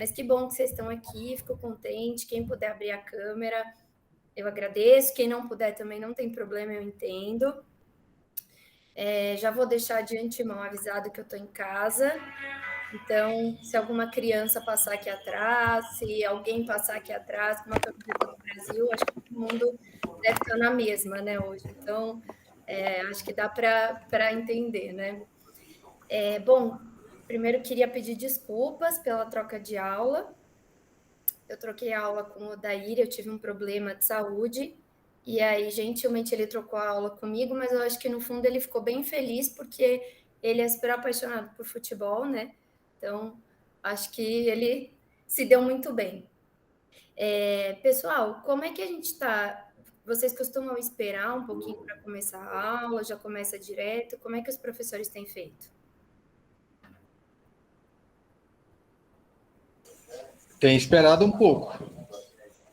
Mas que bom que vocês estão aqui, fico contente. Quem puder abrir a câmera, eu agradeço. Quem não puder também não tem problema, eu entendo. Já vou deixar de antemão avisado que eu estou em casa. Então, se alguma criança passar aqui atrás, se alguém passar aqui atrás com uma camiseta do Brasil, acho que todo mundo deve estar na mesma, né, hoje. Então, acho que dá para entender, né? Bom, primeiro queria pedir desculpas pela troca de aula. Eu troquei a aula com o Odair, eu tive um problema de saúde, e aí, gentilmente, ele trocou a aula comigo, mas eu acho que, no fundo, ele ficou bem feliz, porque ele é super apaixonado por futebol, né? Então, acho que ele se deu muito bem. Pessoal, como é que a gente está? Vocês costumam esperar um pouquinho para começar a aula? Já começa direto? Como é que os professores têm feito? Tem esperado um pouco,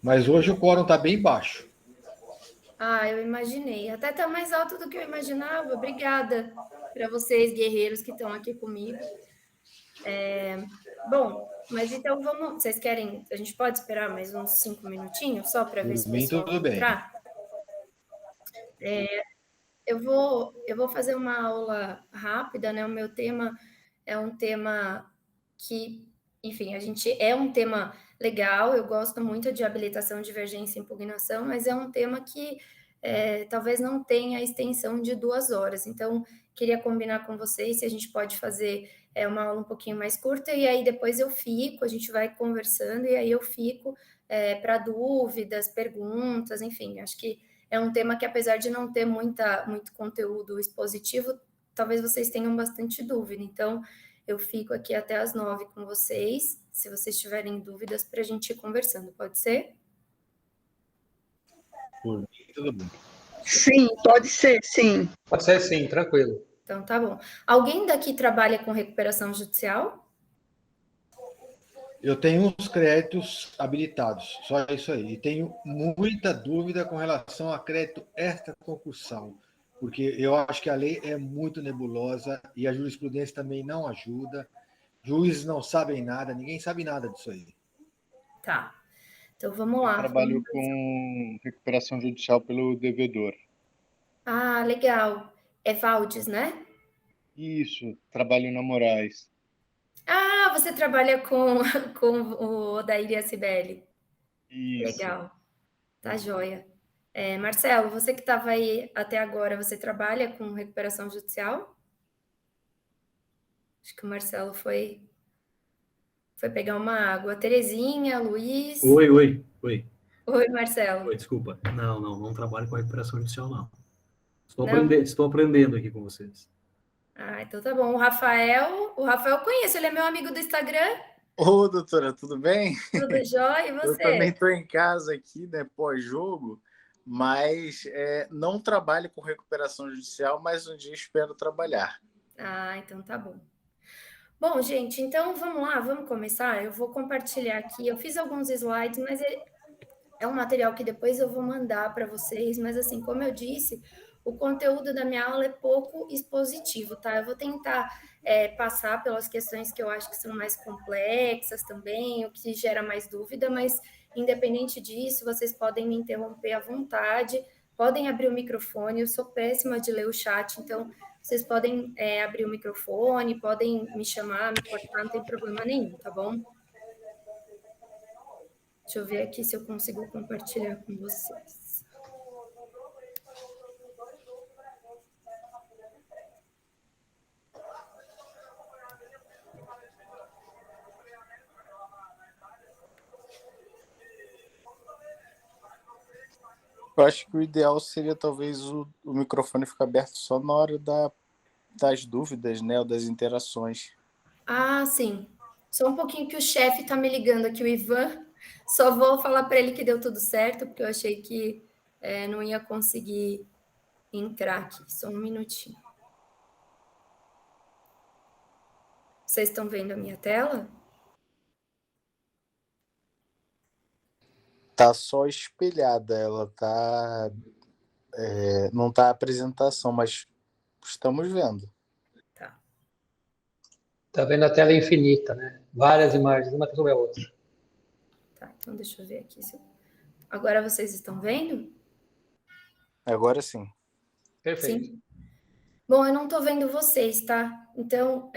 mas hoje o quórum está bem baixo. Eu imaginei. Até está mais alto do que eu imaginava. Obrigada para vocês, guerreiros, que estão aqui comigo. Bom, mas então vamos. Vocês querem? A gente pode esperar mais uns 5 minutinhos só para ver se o pessoal Tudo bem. entrar? Eu vou fazer uma aula rápida, né? O meu tema é um tema que, enfim, é um tema legal. Eu gosto muito de habilitação, divergência e impugnação, mas é um tema que talvez não tenha a extensão de 2 horas. Então, queria combinar com vocês se a gente pode fazer uma aula um pouquinho mais curta, e aí depois a gente vai conversando, e aí eu fico para dúvidas, perguntas, enfim, acho que é um tema que, apesar de não ter muito conteúdo expositivo, talvez vocês tenham bastante dúvida. Então, eu fico aqui até as 9 com vocês, se vocês tiverem dúvidas, para a gente ir conversando. Pode ser? Tudo bem. Sim, pode ser, sim. Pode ser sim, tranquilo. Então, tá bom. Alguém daqui trabalha com recuperação judicial? Eu tenho uns créditos habilitados, só isso aí. E tenho muita dúvida com relação a crédito extraconcursal, porque eu acho que a lei é muito nebulosa e a jurisprudência também não ajuda. Juízes não sabem nada, ninguém sabe nada disso aí. Tá. Então, vamos lá. Eu trabalho com recuperação judicial pelo devedor. Ah, legal. É Valdes, né? Isso, trabalho na Moraes. Ah, você trabalha com o Odair e a Cibele. Isso. Legal. Tá joia. Marcelo, você que estava aí até agora, você trabalha com recuperação judicial? Acho que o Marcelo foi pegar uma água. Terezinha, Luiz. Oi. Oi, Marcelo. Oi, desculpa. Não trabalho com recuperação judicial, não. Não? Estou aprendendo aqui com vocês. Então tá bom. O Rafael eu conheço, ele é meu amigo do Instagram. Ô, doutora, tudo bem? Tudo jóia, e você? Eu também estou em casa aqui, né, pós-jogo, mas não trabalho com recuperação judicial, mas um dia espero trabalhar. Então tá bom. Bom, gente, então vamos lá, vamos começar. Eu vou compartilhar aqui. Eu fiz alguns slides, mas é um material que depois eu vou mandar para vocês. Mas, assim, como eu disse, o conteúdo da minha aula é pouco expositivo, tá? Eu vou tentar passar pelas questões que eu acho que são mais complexas também, o que gera mais dúvida, mas, independente disso, vocês podem me interromper à vontade, podem abrir o microfone. Eu sou péssima de ler o chat, então vocês podem abrir o microfone, podem me chamar, me cortar, não tem problema nenhum, tá bom? Deixa eu ver aqui se eu consigo compartilhar com vocês. Eu acho que o ideal seria talvez o microfone ficar aberto só na hora das dúvidas, né, ou das interações. Sim. Só um pouquinho que o chefe está me ligando aqui, o Ivan. Só vou falar para ele que deu tudo certo, porque eu achei que não ia conseguir entrar aqui. Só um minutinho. Vocês estão vendo a minha tela? Tá só espelhada, ela tá... não tá a apresentação, mas estamos vendo. Tá. Tá vendo a tela infinita, né? Várias imagens, uma sobre a outra. Tá, então deixa eu ver aqui. Agora vocês estão vendo? Agora sim. Perfeito. Sim? Bom, eu não estou vendo vocês, tá? Então,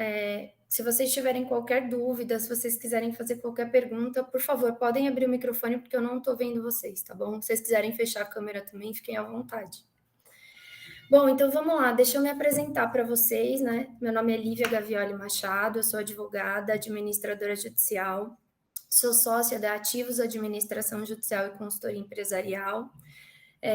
se vocês tiverem qualquer dúvida, se vocês quiserem fazer qualquer pergunta, por favor, podem abrir o microfone, porque eu não estou vendo vocês, tá bom? Se vocês quiserem fechar a câmera também, fiquem à vontade. Bom, então vamos lá, deixa eu me apresentar para vocês, né? Meu nome é Lívia Gavioli Machado, eu sou advogada, administradora judicial, sou sócia da Ativos Administração Judicial e Consultoria Empresarial.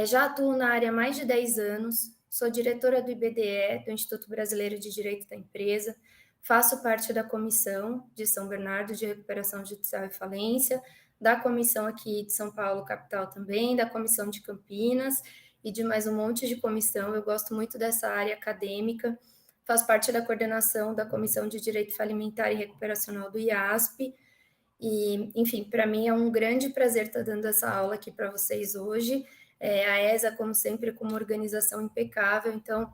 Já atuo na área há mais de 10 anos, sou diretora do IBDE, do Instituto Brasileiro de Direito da Empresa, faço parte da comissão de São Bernardo de Recuperação Judicial e Falência, da comissão aqui de São Paulo, capital também, da comissão de Campinas e de mais um monte de comissão. Eu gosto muito dessa área acadêmica, faço parte da coordenação da Comissão de Direito Falimentar e Recuperacional do IASP, e, enfim, para mim é um grande prazer estar dando essa aula aqui para vocês hoje. A ESA, como sempre, com uma organização impecável, então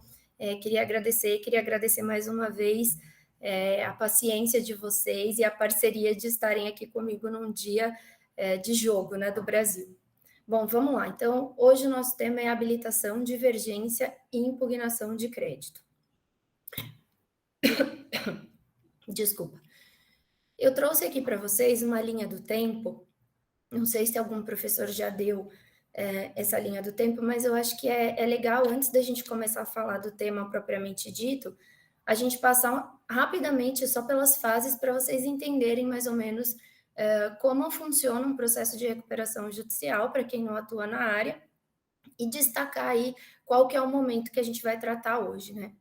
queria agradecer mais uma vez a paciência de vocês e a parceria de estarem aqui comigo num dia de jogo, né, do Brasil. Bom, vamos lá. Então, hoje o nosso tema é habilitação, divergência e impugnação de crédito. Desculpa. Eu trouxe aqui para vocês uma linha do tempo, não sei se algum professor já deu essa linha do tempo, mas eu acho que é legal, antes da gente começar a falar do tema propriamente dito, a gente passar rapidamente só pelas fases para vocês entenderem mais ou menos como funciona um processo de recuperação judicial, para quem não atua na área, e destacar aí qual que é o momento que a gente vai tratar hoje, né?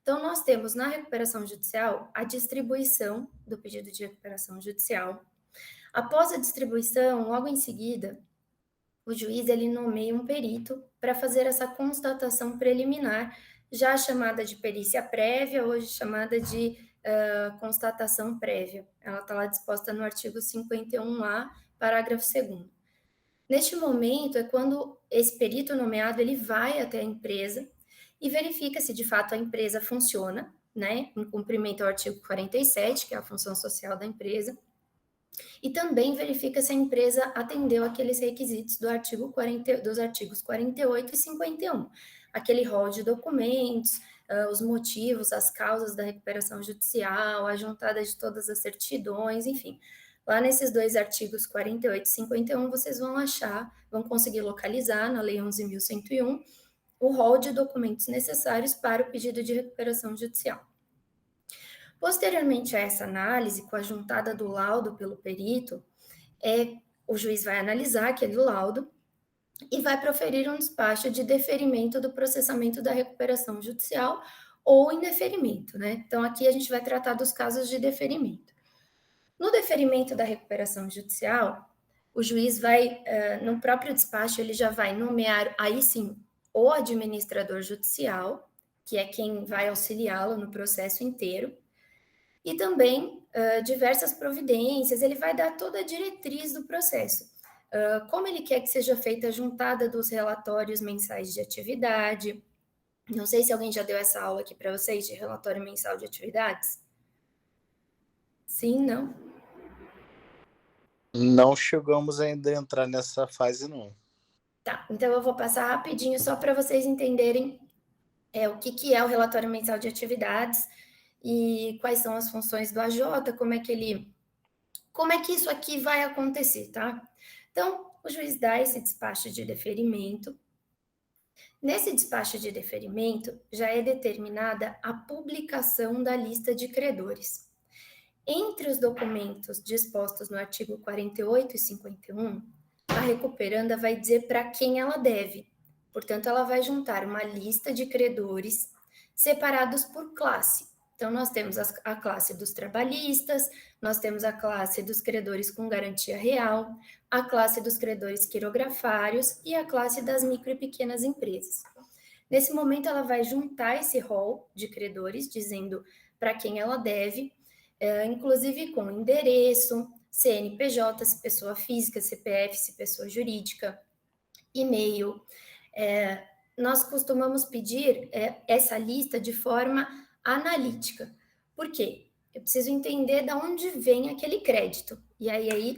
Então, nós temos na recuperação judicial a distribuição do pedido de recuperação judicial. Após a distribuição, logo em seguida, o juiz ele nomeia um perito para fazer essa constatação preliminar, já chamada de perícia prévia, hoje chamada de constatação prévia. Ela está lá disposta no artigo 51A, parágrafo 2º. Neste momento é quando esse perito nomeado ele vai até a empresa e verifica se de fato a empresa funciona, né, em cumprimento ao artigo 47, que é a função social da empresa, e também verifica se a empresa atendeu aqueles requisitos dos artigos 48 e 51, aquele rol de documentos, os motivos, as causas da recuperação judicial, a juntada de todas as certidões, enfim. Lá nesses dois artigos 48 e 51, vocês vão conseguir localizar na Lei 11.101 o rol de documentos necessários para o pedido de recuperação judicial. Posteriormente a essa análise, com a juntada do laudo pelo perito, o juiz vai analisar aquele laudo e vai proferir um despacho de deferimento do processamento da recuperação judicial ou indeferimento, né? Então, aqui a gente vai tratar dos casos de deferimento. No deferimento da recuperação judicial, o juiz vai, no próprio despacho, ele já vai nomear, aí sim, o administrador judicial, que é quem vai auxiliá-lo no processo inteiro, e também diversas providências, ele vai dar toda a diretriz do processo. Como ele quer que seja feita a juntada dos relatórios mensais de atividade. Não sei se alguém já deu essa aula aqui para vocês de relatório mensal de atividades. Sim, não? Não chegamos ainda a entrar nessa fase, não. Tá, então eu vou passar rapidinho só para vocês entenderem o que é o relatório mensal de atividades e quais são as funções do AJ, como é que isso aqui vai acontecer, tá? Então, o juiz dá esse despacho de deferimento. Nesse despacho de deferimento, já é determinada a publicação da lista de credores. Entre os documentos dispostos no artigo 48 e 51, a recuperanda vai dizer para quem ela deve. Portanto, ela vai juntar uma lista de credores separados por classe. Então, nós temos a classe dos trabalhistas, nós temos a classe dos credores com garantia real, a classe dos credores quirografários e a classe das micro e pequenas empresas. Nesse momento, ela vai juntar esse rol de credores, dizendo para quem ela deve, inclusive com endereço, CNPJ, se pessoa física, CPF, se pessoa jurídica, e-mail. Nós costumamos pedir essa lista de forma analítica. Por quê? eu preciso entender de onde vem aquele crédito. E aí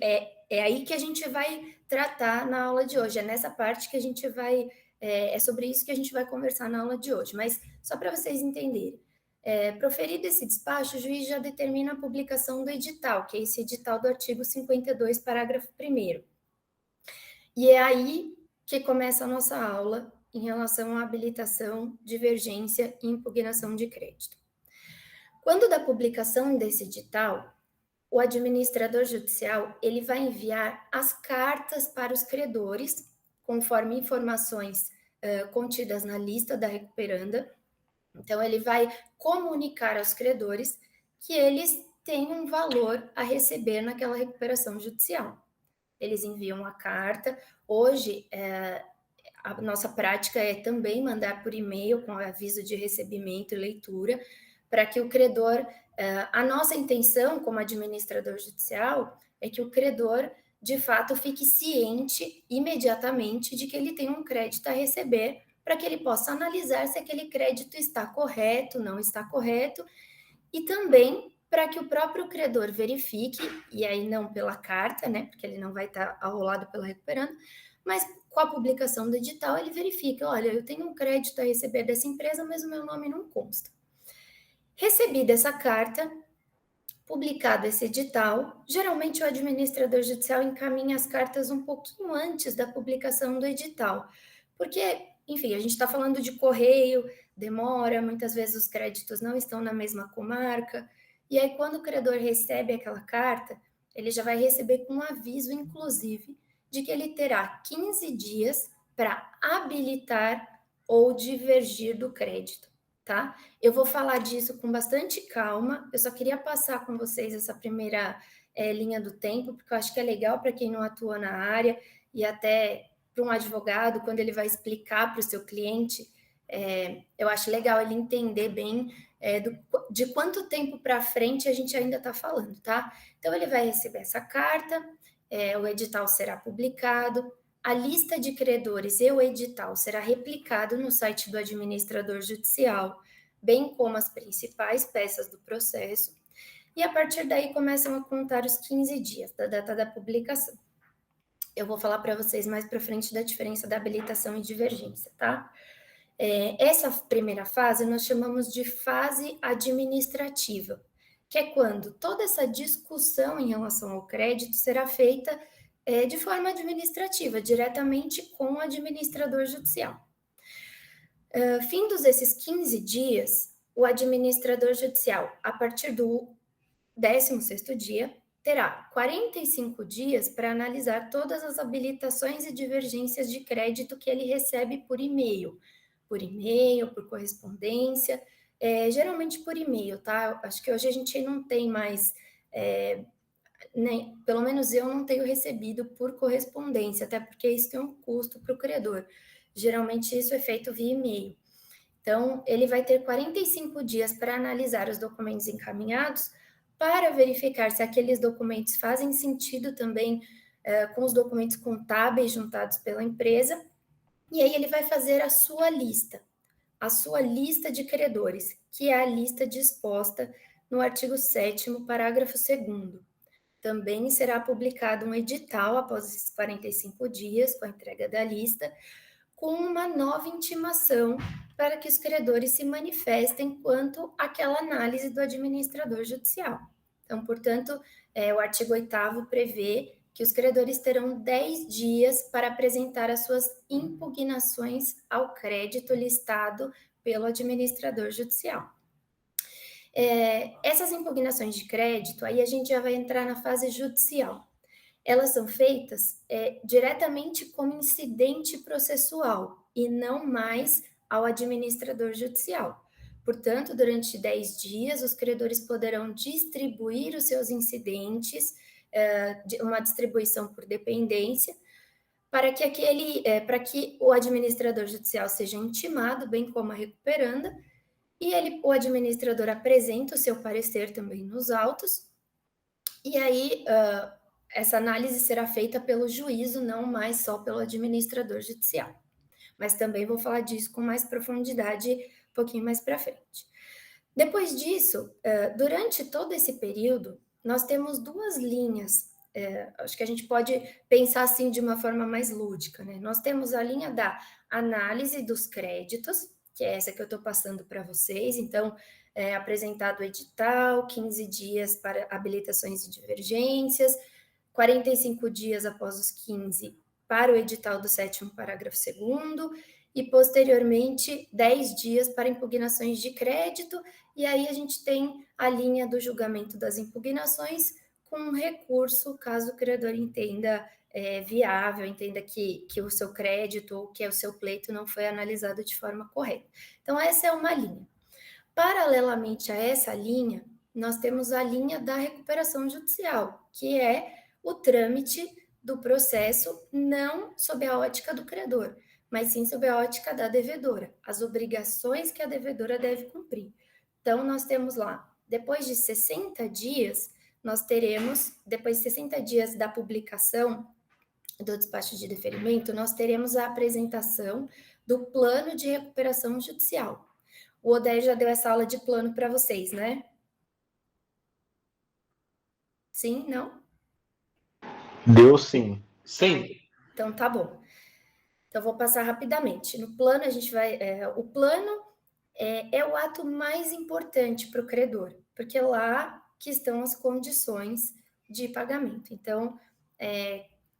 é aí que a gente vai tratar na aula de hoje. É nessa parte que a gente vai... É sobre isso que a gente vai conversar na aula de hoje. Mas só para vocês entenderem. Proferido esse despacho, o juiz já determina a publicação do edital, que é esse edital do artigo 52, parágrafo 1º. E é aí que começa a nossa aula em relação à habilitação, divergência e impugnação de crédito. Quando da publicação desse edital, o administrador judicial ele vai enviar as cartas para os credores, conforme informações contidas na lista da recuperanda. Então, ele vai comunicar aos credores que eles têm um valor a receber naquela recuperação judicial. Eles enviam a carta. Hoje, a nossa prática é também mandar por e-mail com aviso de recebimento e leitura, para que o credor... a nossa intenção como administrador judicial é que o credor, de fato, fique ciente imediatamente de que ele tem um crédito a receber, para que ele possa analisar se aquele crédito está correto, não está correto, e também para que o próprio credor verifique, e aí não pela carta, né, porque ele não vai estar arrolado pela recuperanda, mas com a publicação do edital ele verifica, olha, eu tenho um crédito a receber dessa empresa, mas o meu nome não consta. Recebida essa carta, publicado esse edital, geralmente o administrador judicial encaminha as cartas um pouquinho antes da publicação do edital, porque, enfim, a gente está falando de correio, demora, muitas vezes os créditos não estão na mesma comarca, e aí quando o credor recebe aquela carta, ele já vai receber com um aviso, inclusive, de que ele terá 15 dias para habilitar ou divergir do crédito. Tá? Eu vou falar disso com bastante calma, eu só queria passar com vocês essa primeira linha do tempo, porque eu acho que é legal para quem não atua na área e até para um advogado, quando ele vai explicar para o seu cliente, eu acho legal ele entender bem de quanto tempo para frente a gente ainda está falando, tá? Então, ele vai receber essa carta, o edital será publicado, a lista de credores e o edital será replicado no site do administrador judicial, bem como as principais peças do processo, e a partir daí começam a contar os 15 dias da data da publicação. Eu vou falar para vocês mais para frente da diferença da habilitação e divergência, tá? Essa primeira fase nós chamamos de fase administrativa, que é quando toda essa discussão em relação ao crédito será feita de forma administrativa, diretamente com o administrador judicial. Findos esses 15 dias, o administrador judicial, a partir do 16º dia, terá 45 dias para analisar todas as habilitações e divergências de crédito que ele recebe por e-mail, por correspondência, geralmente por e-mail, tá? Acho que hoje a gente não tem mais... pelo menos eu não tenho recebido por correspondência, até porque isso tem um custo para o credor. Geralmente isso é feito via e-mail. Então, ele vai ter 45 dias para analisar os documentos encaminhados, para verificar se aqueles documentos fazem sentido também com os documentos contábeis juntados pela empresa, e aí ele vai fazer a sua lista de credores, que é a lista disposta no artigo 7º, parágrafo 2º. Também será publicado um edital após esses 45 dias, com a entrega da lista, com uma nova intimação para que os credores se manifestem quanto àquela análise do administrador judicial. Então, portanto, o artigo 8º prevê que os credores terão 10 dias para apresentar as suas impugnações ao crédito listado pelo administrador judicial. Essas impugnações de crédito, aí a gente já vai entrar na fase judicial. Elas são feitas diretamente como incidente processual e não mais ao administrador judicial. Portanto, durante 10 dias, os credores poderão distribuir os seus incidentes, uma distribuição por dependência, para que o administrador judicial seja intimado, bem como a recuperanda, e o administrador apresenta o seu parecer também nos autos, e aí essa análise será feita pelo juízo, não mais só pelo administrador judicial. Mas também vou falar disso com mais profundidade um pouquinho mais para frente. Depois disso, durante todo esse período, nós temos duas linhas. Acho que a gente pode pensar assim de uma forma mais lúdica, né? Nós temos a linha da análise dos créditos, que é essa que eu estou passando para vocês. Então, apresentado o edital, 15 dias para habilitações e divergências, 45 dias após os 15 para o edital do 7º parágrafo 2º, e posteriormente 10 dias para impugnações de crédito, e aí a gente tem a linha do julgamento das impugnações com recurso, caso o credor entenda viável, entenda que o seu crédito ou que o seu pleito não foi analisado de forma correta. Então, essa é uma linha. Paralelamente a essa linha, nós temos a linha da recuperação judicial, que é o trâmite do processo não sob a ótica do credor, mas sim sob a ótica da devedora, as obrigações que a devedora deve cumprir. Então, nós temos lá, depois de 60 dias, nós teremos, depois de 60 dias da publicação do despacho de deferimento, nós teremos a apresentação do plano de recuperação judicial. O Odair já deu essa aula de plano para vocês, né? Sim? Não? Deu sim. Sim. Então, tá bom. Então, vou passar rapidamente. No plano, a gente vai... o plano é o ato mais importante para o credor, porque é lá que estão as condições de pagamento. Então,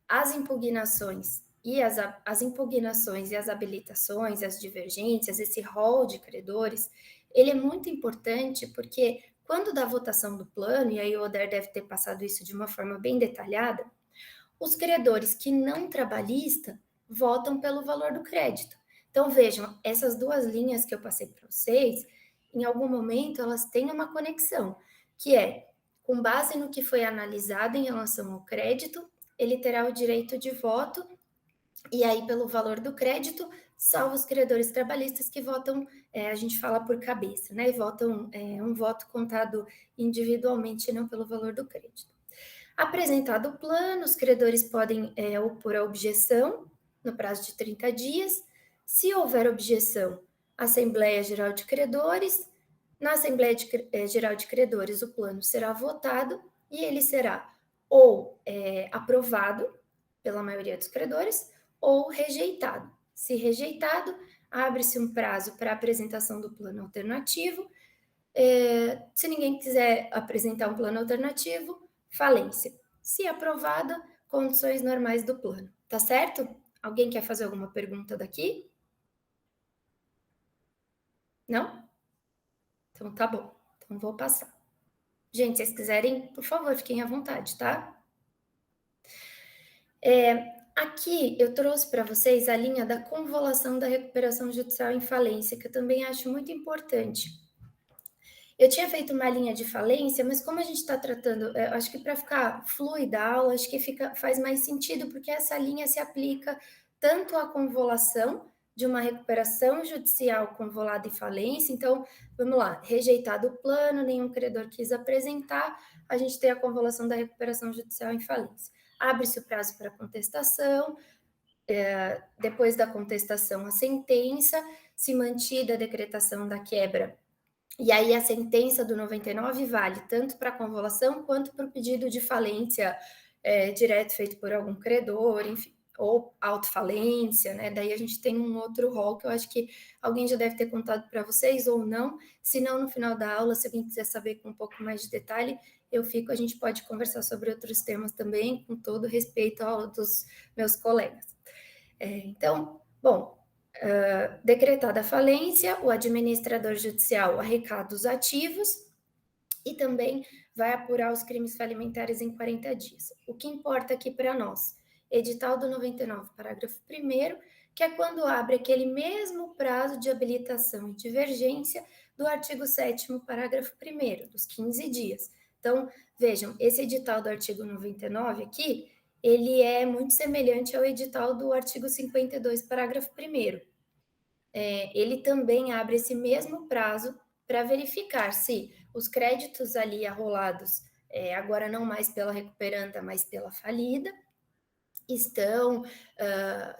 as impugnações e as impugnações e as habilitações, as divergências, esse rol de credores, ele é muito importante porque quando dá votação do plano, e aí o Odair deve ter passado isso de uma forma bem detalhada, os credores que não trabalhista votam pelo valor do crédito. Então, vejam, essas duas linhas que eu passei para vocês, em algum momento elas têm uma conexão, que é, com base no que foi analisado em relação ao crédito, ele terá o direito de voto, e aí, pelo valor do crédito, salvo os credores trabalhistas que votam, a gente fala por cabeça, né? E votam um voto contado individualmente, não pelo valor do crédito. Apresentado o plano, os credores podem opor a objeção no prazo de 30 dias. Se houver objeção, Assembleia Geral de Credores. Na Assembleia Geral de Credores, o plano será votado e ele será ou aprovado pela maioria dos credores ou rejeitado. Se rejeitado, abre-se um prazo para apresentação do plano alternativo. Se ninguém quiser apresentar um plano alternativo, falência. Se aprovada, condições normais do plano. Tá certo? Alguém quer fazer alguma pergunta daqui? Não? Então tá bom. Então vou passar. Gente, se vocês quiserem, por favor, fiquem à vontade, tá? Aqui eu trouxe para vocês a linha da convolução da recuperação judicial em falência, que eu também acho muito importante. Eu tinha feito uma linha de falência, mas como a gente está tratando, acho que para ficar fluida a aula, acho que faz mais sentido, porque essa linha se aplica tanto à convolução de uma recuperação judicial convolada em falência. Então, vamos lá, rejeitado o plano, nenhum credor quis apresentar, a gente tem a convolução da recuperação judicial em falência. Abre-se o prazo para contestação, depois da contestação a sentença, se mantida a decretação da quebra, e aí a sentença do 99 vale tanto para a convolução quanto para o pedido de falência direto feito por algum credor, enfim, ou autofalência, né? Daí a gente tem um outro rol que eu acho que alguém já deve ter contado para vocês ou não. Se não, no final da aula, se alguém quiser saber com um pouco mais de detalhe, a gente pode conversar sobre outros temas também, com todo respeito aos dos meus colegas. Então, bom, decretada a falência, o administrador judicial arrecada os ativos e também vai apurar os crimes falimentares em 40 dias. O que importa aqui para nós? Edital do 99, parágrafo 1º, que é quando abre aquele mesmo prazo de habilitação e divergência do artigo 7º, parágrafo 1º, dos 15 dias. Então, vejam, esse edital do artigo 99 aqui, ele é muito semelhante ao edital do artigo 52, parágrafo 1º. Ele também abre esse mesmo prazo para verificar se os créditos ali arrolados, agora não mais pela recuperanda, mas pela falida, estão,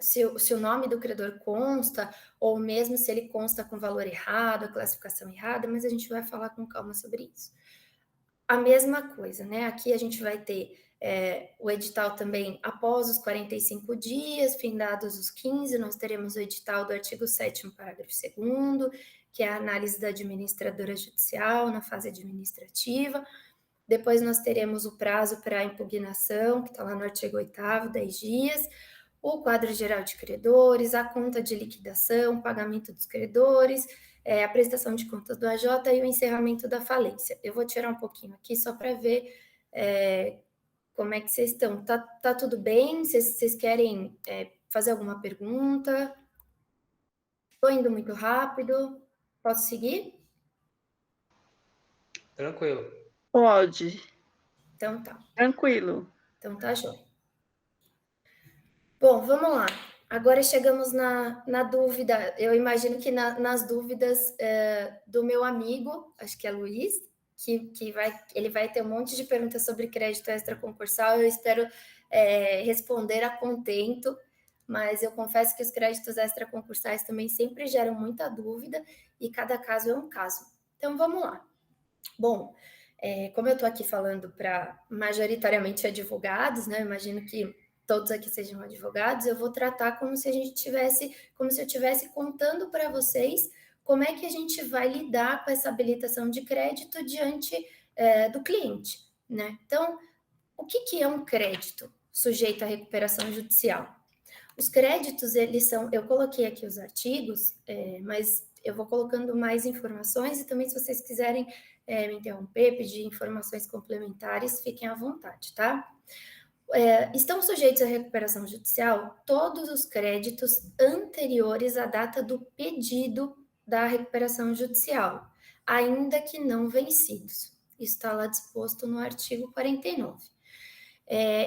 se o nome do credor consta, ou mesmo se ele consta com valor errado, a classificação errada, mas a gente vai falar com calma sobre isso. A mesma coisa, né? Aqui a gente vai ter o edital também após os 45 dias, findados os 15, nós teremos o edital do artigo 7º, parágrafo 2º, que é a análise da administradora judicial na fase administrativa. Depois nós teremos o prazo para a impugnação, que está lá no artigo 8º, 10 dias, o quadro geral de credores, a conta de liquidação, pagamento dos credores, a prestação de contas do AJ e o encerramento da falência. Eu vou tirar um pouquinho aqui só para ver como é que vocês estão. Tá tudo bem? Vocês querem fazer alguma pergunta? Estou indo muito rápido? Posso seguir? Tranquilo. Pode. Então tá. Tranquilo. Então tá, jóia. Bom, vamos lá. Agora chegamos na dúvida. Eu imagino que nas dúvidas do meu amigo, acho que é Luiz, que ele vai ter um monte de perguntas sobre crédito extraconcursal. Eu espero responder a contento, mas eu confesso que os créditos extraconcursais também sempre geram muita dúvida e cada caso é um caso. Então, vamos lá. Bom, como eu estou aqui falando para majoritariamente advogados, né? Eu imagino que todos aqui sejam advogados, eu vou tratar como se eu estivesse contando para vocês como é que a gente vai lidar com essa habilitação de crédito diante do cliente, né? Então, o que é um crédito sujeito à recuperação judicial? Os créditos, eles são... Eu coloquei aqui os artigos, mas eu vou colocando mais informações e também, se vocês quiserem me interromper, pedir informações complementares, fiquem à vontade, tá? Estão sujeitos à recuperação judicial todos os créditos anteriores à data do pedido da recuperação judicial, ainda que não vencidos. Isso está lá disposto no artigo 49.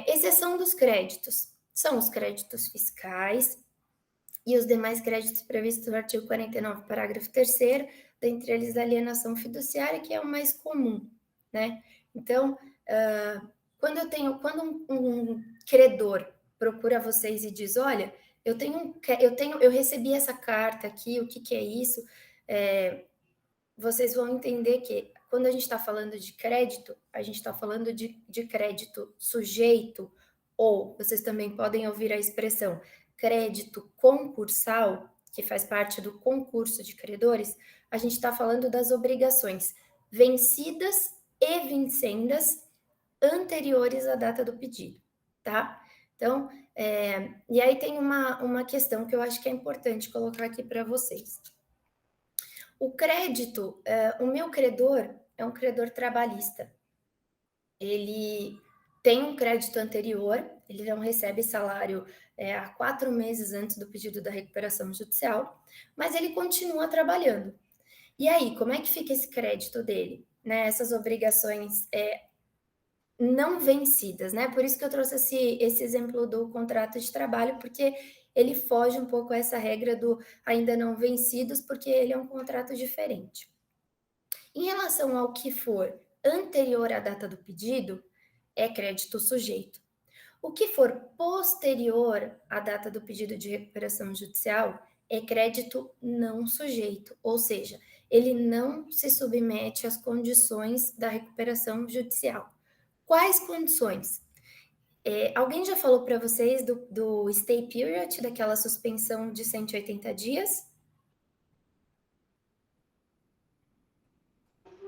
Exceção dos créditos são os créditos fiscais e os demais créditos previstos no artigo 49, parágrafo 3º, dentre eles a alienação fiduciária, que é o mais comum, né? Então, quando um credor procura vocês e diz, olha, eu recebi essa carta aqui, o que é isso? Vocês vão entender que quando a gente está falando de crédito, a gente está falando de crédito sujeito, ou vocês também podem ouvir a expressão crédito concursal, que faz parte do concurso de credores. A gente está falando das obrigações vencidas e vincendas anteriores à data do pedido, tá? Então, e aí tem uma questão que eu acho que é importante colocar aqui para vocês. O crédito, o meu credor é um credor trabalhista. Ele tem um crédito anterior, ele não recebe salário há 4 meses antes do pedido da recuperação judicial, mas ele continua trabalhando. E aí, como é que fica esse crédito dele? Né? Essas obrigações não vencidas, né? Por isso que eu trouxe esse exemplo do contrato de trabalho, porque ele foge um pouco a essa regra do ainda não vencidos, porque ele é um contrato diferente. Em relação ao que for anterior à data do pedido, é crédito sujeito. O que for posterior à data do pedido de recuperação judicial é crédito não sujeito, ou seja, ele não se submete às condições da recuperação judicial. Quais condições? Alguém já falou para vocês do stay period, daquela suspensão de 180 dias?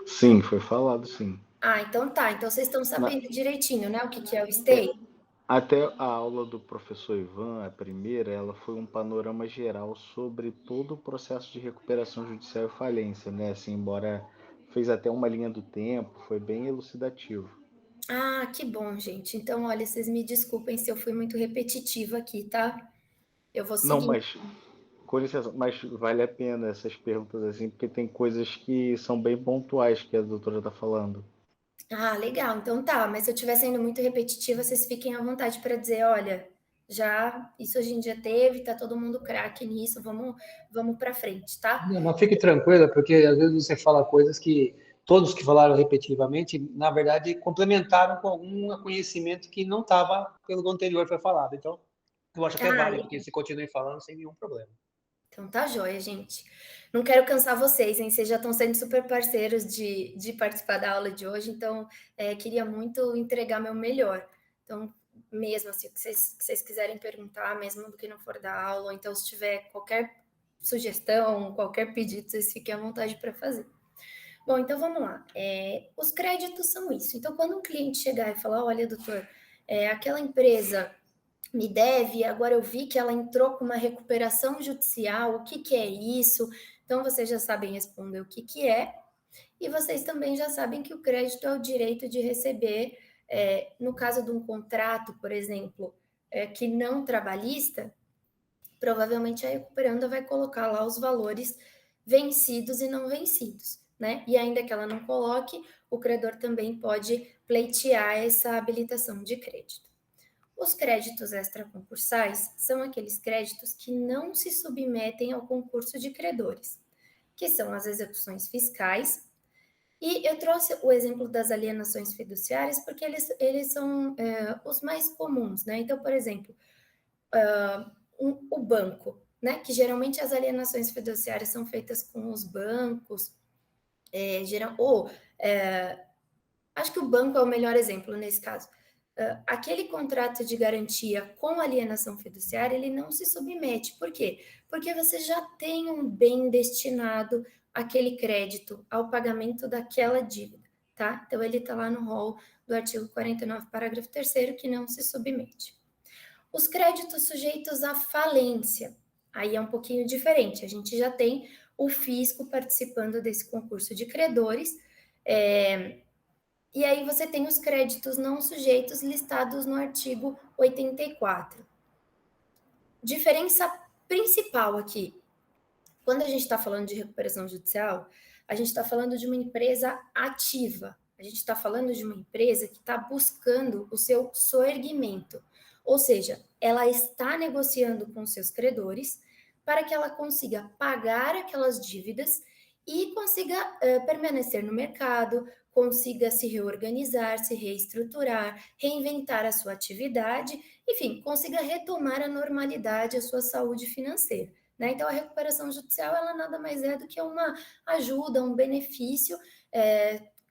Sim, foi falado, sim. Ah, então tá. Então vocês estão sabendo direitinho, né, o que é o stay? Até a aula do professor Ivan, a primeira, ela foi um panorama geral sobre todo o processo de recuperação judicial e falência, né? Assim, embora fez até uma linha do tempo, foi bem elucidativo. Ah, que bom, gente. Então, olha, vocês me desculpem se eu fui muito repetitiva aqui, tá? Eu vou seguir. Não, mas, com licença, mas vale a pena essas perguntas assim, porque tem coisas que são bem pontuais que a doutora está falando. Ah, legal. Então tá, mas se eu estiver sendo muito repetitiva, vocês fiquem à vontade para dizer, olha, já isso hoje em dia teve, tá todo mundo craque nisso, vamos para frente, tá? Não, mas fique tranquila, porque às vezes você fala coisas que todos que falaram repetitivamente, na verdade, complementaram com algum conhecimento que não estava pelo anterior foi falado. Então, eu acho até válido que você continue falando sem nenhum problema. Então tá joia, gente. Não quero cansar vocês, hein? Vocês já estão sendo super parceiros de participar da aula de hoje, então queria muito entregar meu melhor. Então, mesmo assim, o que vocês quiserem perguntar, mesmo do que não for da aula, ou então se tiver qualquer sugestão, qualquer pedido, vocês fiquem à vontade para fazer. Bom, então vamos lá. Os créditos são isso. Então, quando um cliente chegar e falar, olha, doutor, aquela empresa me deve, agora eu vi que ela entrou com uma recuperação judicial, o que é isso? Então, vocês já sabem responder o que é, e vocês também já sabem que o crédito é o direito de receber, no caso de um contrato, por exemplo, que não trabalhista, provavelmente a recuperanda vai colocar lá os valores vencidos e não vencidos, né? E ainda que ela não coloque, o credor também pode pleitear essa habilitação de crédito. Os créditos extraconcursais são aqueles créditos que não se submetem ao concurso de credores, que são as execuções fiscais. E eu trouxe o exemplo das alienações fiduciárias porque eles são os mais comuns, né? Então, por exemplo, o banco, né? Que geralmente as alienações fiduciárias são feitas com os bancos, acho que o banco é o melhor exemplo nesse caso. Aquele contrato de garantia com alienação fiduciária, ele não se submete. Por quê? Porque você já tem um bem destinado àquele crédito, ao pagamento daquela dívida, tá? Então, ele está lá no rol do artigo 49, parágrafo 3º, que não se submete. Os créditos sujeitos à falência, aí é um pouquinho diferente. A gente já tem o fisco participando desse concurso de credores, e aí você tem os créditos não sujeitos listados no artigo 84. Diferença principal aqui, quando a gente está falando de recuperação judicial, a gente está falando de uma empresa ativa, a gente está falando de uma empresa que está buscando o seu soerguimento, ou seja, ela está negociando com seus credores para que ela consiga pagar aquelas dívidas e consiga permanecer no mercado, consiga se reorganizar, se reestruturar, reinventar a sua atividade, enfim, consiga retomar a normalidade, a sua saúde financeira, né? Então, a recuperação judicial, ela nada mais é do que uma ajuda, um benefício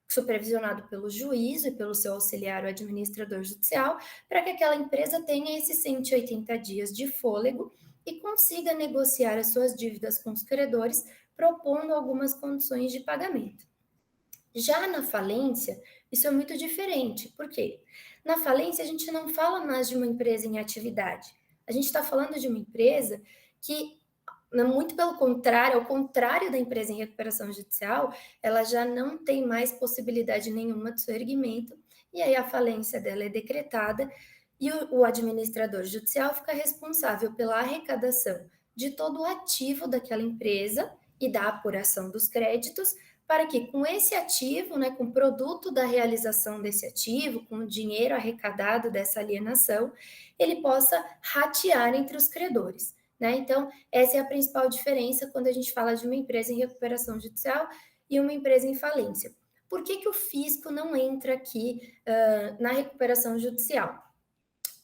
supervisionado pelo juiz e pelo seu auxiliar, o administrador judicial, para que aquela empresa tenha esses 180 dias de fôlego e consiga negociar as suas dívidas com os credores, propondo algumas condições de pagamento. Já na falência, isso é muito diferente. Por quê? Na falência, a gente não fala mais de uma empresa em atividade. A gente está falando de uma empresa que, muito pelo contrário, ao contrário da empresa em recuperação judicial, ela já não tem mais possibilidade nenhuma de soerguimento, e aí a falência dela é decretada, e o administrador judicial fica responsável pela arrecadação de todo o ativo daquela empresa e da apuração dos créditos, para que com esse ativo, né, com o produto da realização desse ativo, com o dinheiro arrecadado dessa alienação, ele possa ratear entre os credores, né? Então, essa é a principal diferença quando a gente fala de uma empresa em recuperação judicial e uma empresa em falência. Por que o fisco não entra aqui na recuperação judicial?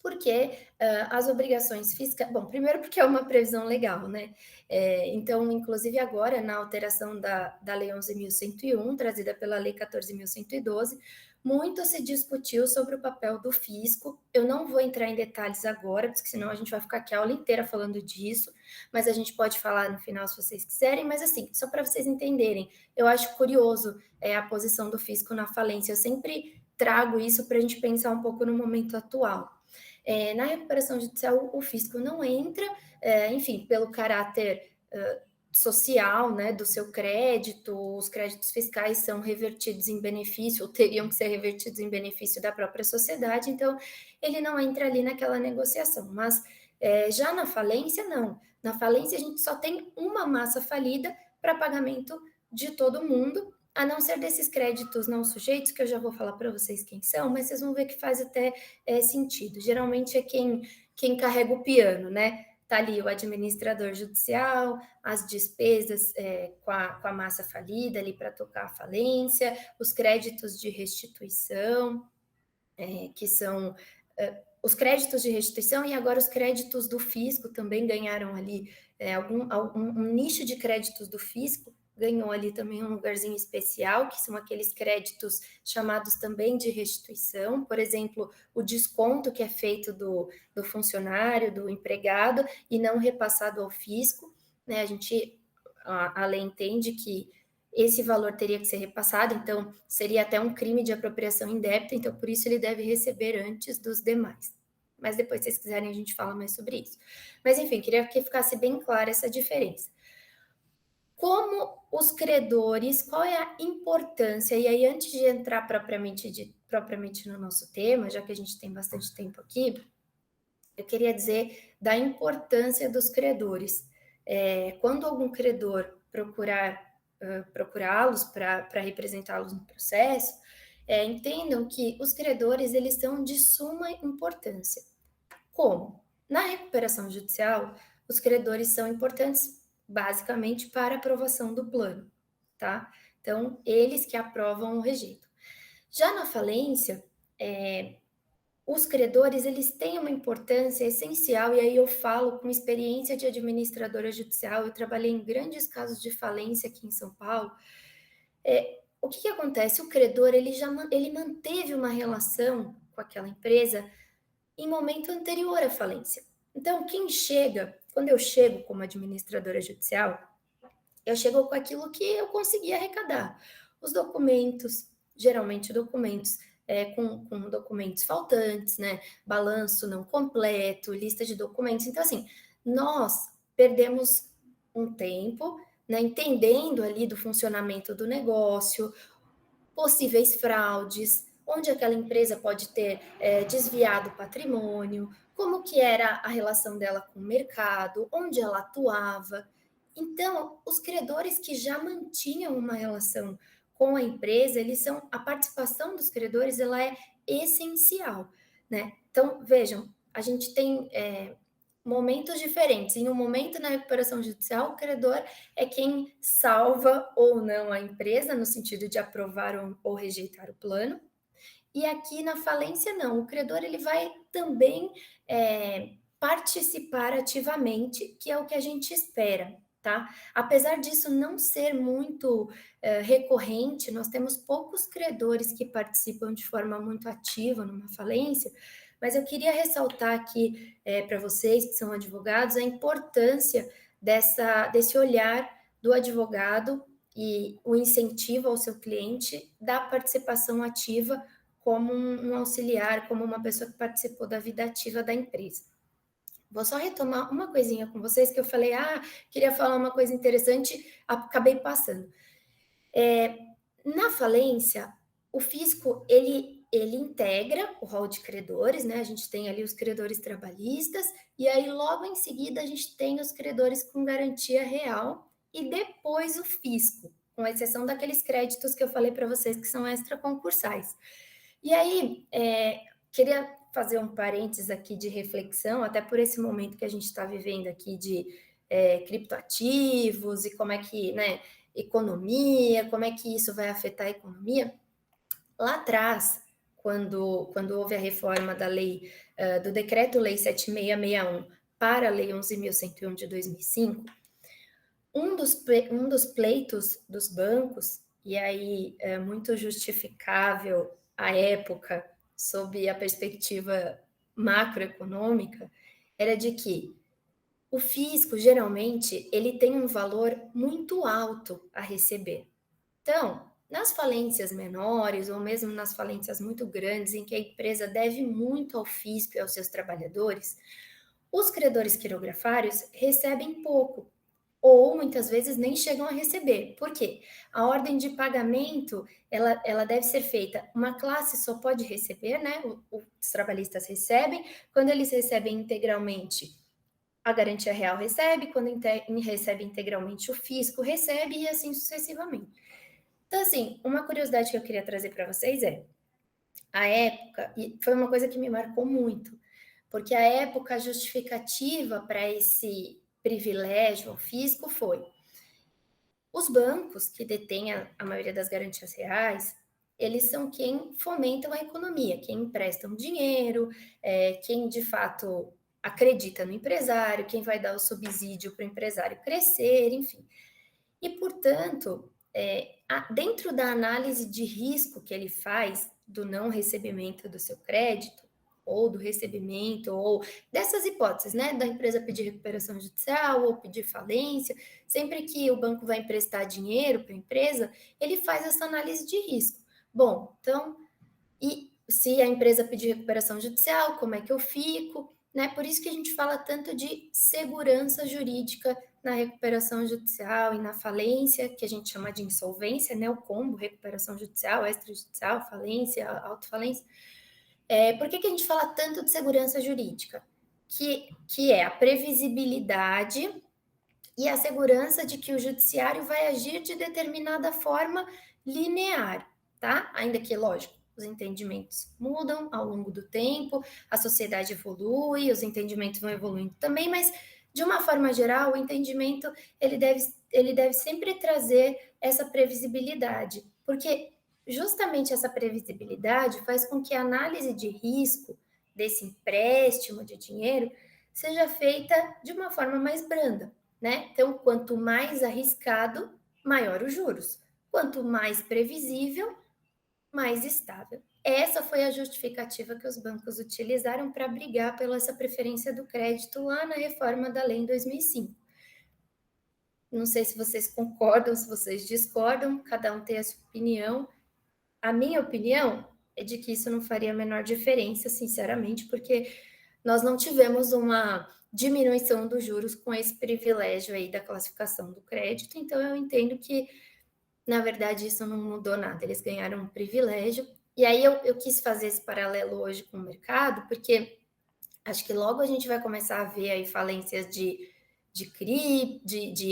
Porque as obrigações fiscais... Bom, primeiro porque é uma previsão legal, né? Então, inclusive agora, na alteração da Lei 11.101, trazida pela Lei 14.112, muito se discutiu sobre o papel do fisco. Eu não vou entrar em detalhes agora, porque senão a gente vai ficar aqui a aula inteira falando disso, mas a gente pode falar no final se vocês quiserem. Mas assim, só para vocês entenderem, eu acho curioso a posição do fisco na falência. Eu sempre trago isso para a gente pensar um pouco no momento atual. Na recuperação judicial, o fisco não entra, enfim, pelo caráter social, né, do seu crédito, os créditos fiscais são revertidos em benefício, ou teriam que ser revertidos em benefício da própria sociedade, então ele não entra ali naquela negociação. Mas já na falência, não. Na falência, a gente só tem uma massa falida para pagamento de todo mundo, a não ser desses créditos não sujeitos, que eu já vou falar para vocês quem são, mas vocês vão ver que faz até sentido. Geralmente é quem carrega o piano, né? Está ali o administrador judicial, as despesas com a massa falida ali para tocar a falência, os créditos de restituição, que são os créditos de restituição, e agora os créditos do fisco também ganharam ali, um nicho de créditos do fisco ganhou ali também um lugarzinho especial, que são aqueles créditos chamados também de restituição, por exemplo, o desconto que é feito do funcionário, do empregado, e não repassado ao fisco, né? A lei entende que esse valor teria que ser repassado, então seria até um crime de apropriação indébita, então por isso ele deve receber antes dos demais. Mas depois, se vocês quiserem, a gente fala mais sobre isso. Mas enfim, queria que ficasse bem clara essa diferença. Como os credores, qual é a importância? E aí, antes de entrar propriamente no nosso tema, já que a gente tem bastante tempo aqui, eu queria dizer da importância dos credores. Quando algum credor procurá-los para representá-los no processo, entendam que os credores eles são de suma importância. Como? Na recuperação judicial, os credores são importantes basicamente para aprovação do plano, tá? Então, eles que aprovam o rejeito. Já na falência, os credores, eles têm uma importância essencial, e aí eu falo com experiência de administradora judicial, eu trabalhei em grandes casos de falência aqui em São Paulo. O que acontece? O credor, ele manteve uma relação com aquela empresa em momento anterior à falência. Então, quando eu chego como administradora judicial, eu chego com aquilo que eu consegui arrecadar. Os documentos, geralmente documentos com documentos faltantes, né? Balanço não completo, lista de documentos. Então, assim, nós perdemos um tempo, né, entendendo ali do funcionamento do negócio, possíveis fraudes, onde aquela empresa pode ter desviado o patrimônio, como que era a relação dela com o mercado, onde ela atuava. Então, os credores que já mantinham uma relação com a empresa, a participação dos credores, ela é essencial, né? Então, vejam, a gente tem momentos diferentes. Em um momento na recuperação judicial, o credor é quem salva ou não a empresa, no sentido de aprovar ou rejeitar o plano. E aqui na falência, não. O credor ele vai também participar ativamente, que é o que a gente espera, tá? Apesar disso não ser muito recorrente, nós temos poucos credores que participam de forma muito ativa numa falência, mas eu queria ressaltar aqui para vocês que são advogados a importância desse olhar do advogado e o incentivo ao seu cliente da participação ativa como um auxiliar, como uma pessoa que participou da vida ativa da empresa. Vou só retomar uma coisinha com vocês, que eu falei, queria falar uma coisa interessante, acabei passando. Na falência, o fisco, ele integra o rol de credores, né? A gente tem ali os credores trabalhistas, e aí logo em seguida a gente tem os credores com garantia real, e depois o fisco, com exceção daqueles créditos que eu falei para vocês que são extraconcursais. E aí, queria fazer um parênteses aqui de reflexão, até por esse momento que a gente está vivendo aqui de criptoativos e como é que, né, economia, como é que isso vai afetar a economia. Lá atrás, quando houve a reforma da lei, do Decreto-Lei 7661 para a Lei 11.101 de 2005, um dos pleitos dos bancos, e aí é muito justificável à época, sob a perspectiva macroeconômica, era de que o fisco, geralmente, ele tem um valor muito alto a receber. Então, nas falências menores, ou mesmo nas falências muito grandes, em que a empresa deve muito ao fisco e aos seus trabalhadores, os credores quirografários recebem pouco, ou muitas vezes nem chegam a receber. Por quê? A ordem de pagamento, ela deve ser feita, uma classe só pode receber, né? Os trabalhistas recebem, quando eles recebem integralmente, a garantia real recebe, quando recebe integralmente, o fisco recebe, e assim sucessivamente. Então, assim, uma curiosidade que eu queria trazer para vocês a época, e foi uma coisa que me marcou muito, Porque à época a justificativa para esse privilégio ao fisco foi: os bancos que detêm a maioria das garantias reais, eles são quem fomentam a economia, quem emprestam dinheiro, quem de fato acredita no empresário, quem vai dar o subsídio para o empresário crescer, enfim. E, portanto, dentro da análise de risco que ele faz do não recebimento do seu crédito, ou do recebimento, ou dessas hipóteses, né, da empresa pedir recuperação judicial ou pedir falência, sempre que o banco vai emprestar dinheiro para a empresa, ele faz essa análise de risco. Bom, então, e se a empresa pedir recuperação judicial, como é que eu fico? Né? Por isso que a gente fala tanto de segurança jurídica na recuperação judicial e na falência, que a gente chama de insolvência, né? O combo, recuperação judicial, extrajudicial, falência, autofalência. Por que a gente fala tanto de segurança jurídica? Que é a previsibilidade e a segurança de que o judiciário vai agir de determinada forma linear, tá? Ainda que, lógico, os entendimentos mudam ao longo do tempo, a sociedade evolui, os entendimentos vão evoluindo também, mas, de uma forma geral, o entendimento ele deve sempre trazer essa previsibilidade, porque justamente essa previsibilidade faz com que a análise de risco desse empréstimo de dinheiro seja feita de uma forma mais branda, né? Então, quanto mais arriscado, maior os juros. Quanto mais previsível, mais estável. Essa foi a justificativa que os bancos utilizaram para brigar pela essa preferência do crédito lá na reforma da lei em 2005. Não sei se vocês concordam, se vocês discordam, cada um tem a sua opinião. A minha opinião é de que isso não faria a menor diferença, sinceramente, porque nós não tivemos uma diminuição dos juros com esse privilégio aí da classificação do crédito, então eu entendo que, na verdade, isso não mudou nada, eles ganharam um privilégio, e aí eu quis fazer esse paralelo hoje com o mercado, porque acho que logo a gente vai começar a ver aí falências de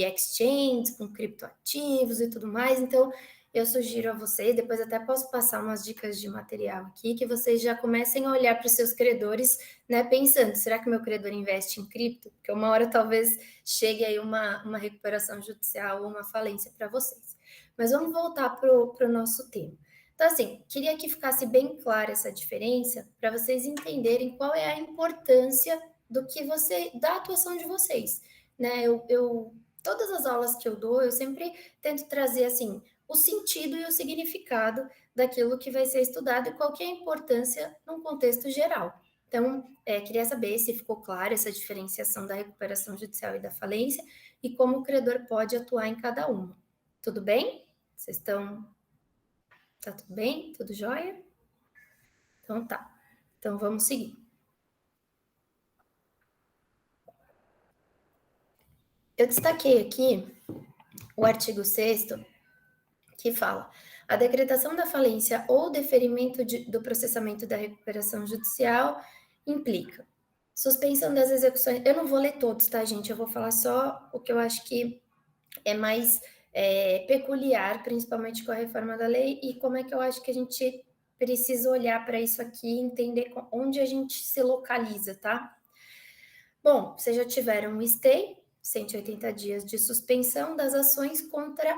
exchanges com criptoativos e tudo mais, então eu sugiro a vocês, depois até posso passar umas dicas de material aqui, que vocês já comecem a olhar para os seus credores, né, pensando, será que meu credor investe em cripto? Porque uma hora talvez chegue aí uma recuperação judicial ou uma falência para vocês. Mas vamos voltar para o nosso tema. Então, assim, queria que ficasse bem clara essa diferença, para vocês entenderem qual é a importância da atuação de vocês, né? Todas as aulas que eu dou, eu sempre tento trazer, assim, o sentido e o significado daquilo que vai ser estudado e qual que é a importância num contexto geral. Então, queria saber se ficou clara essa diferenciação da recuperação judicial e da falência e como o credor pode atuar em cada uma. Tudo bem? Vocês estão... Tá tudo bem? Tudo jóia? Então tá. Então vamos seguir. Eu destaquei aqui o artigo 6º, que fala: a decretação da falência ou deferimento do processamento da recuperação judicial implica suspensão das execuções. Eu não vou ler todos, tá, gente? Eu vou falar só o que eu acho que é mais peculiar, principalmente com a reforma da lei, e como é que eu acho que a gente precisa olhar para isso aqui e entender onde a gente se localiza, tá? Bom, vocês já tiveram um stay, 180 dias de suspensão das ações contra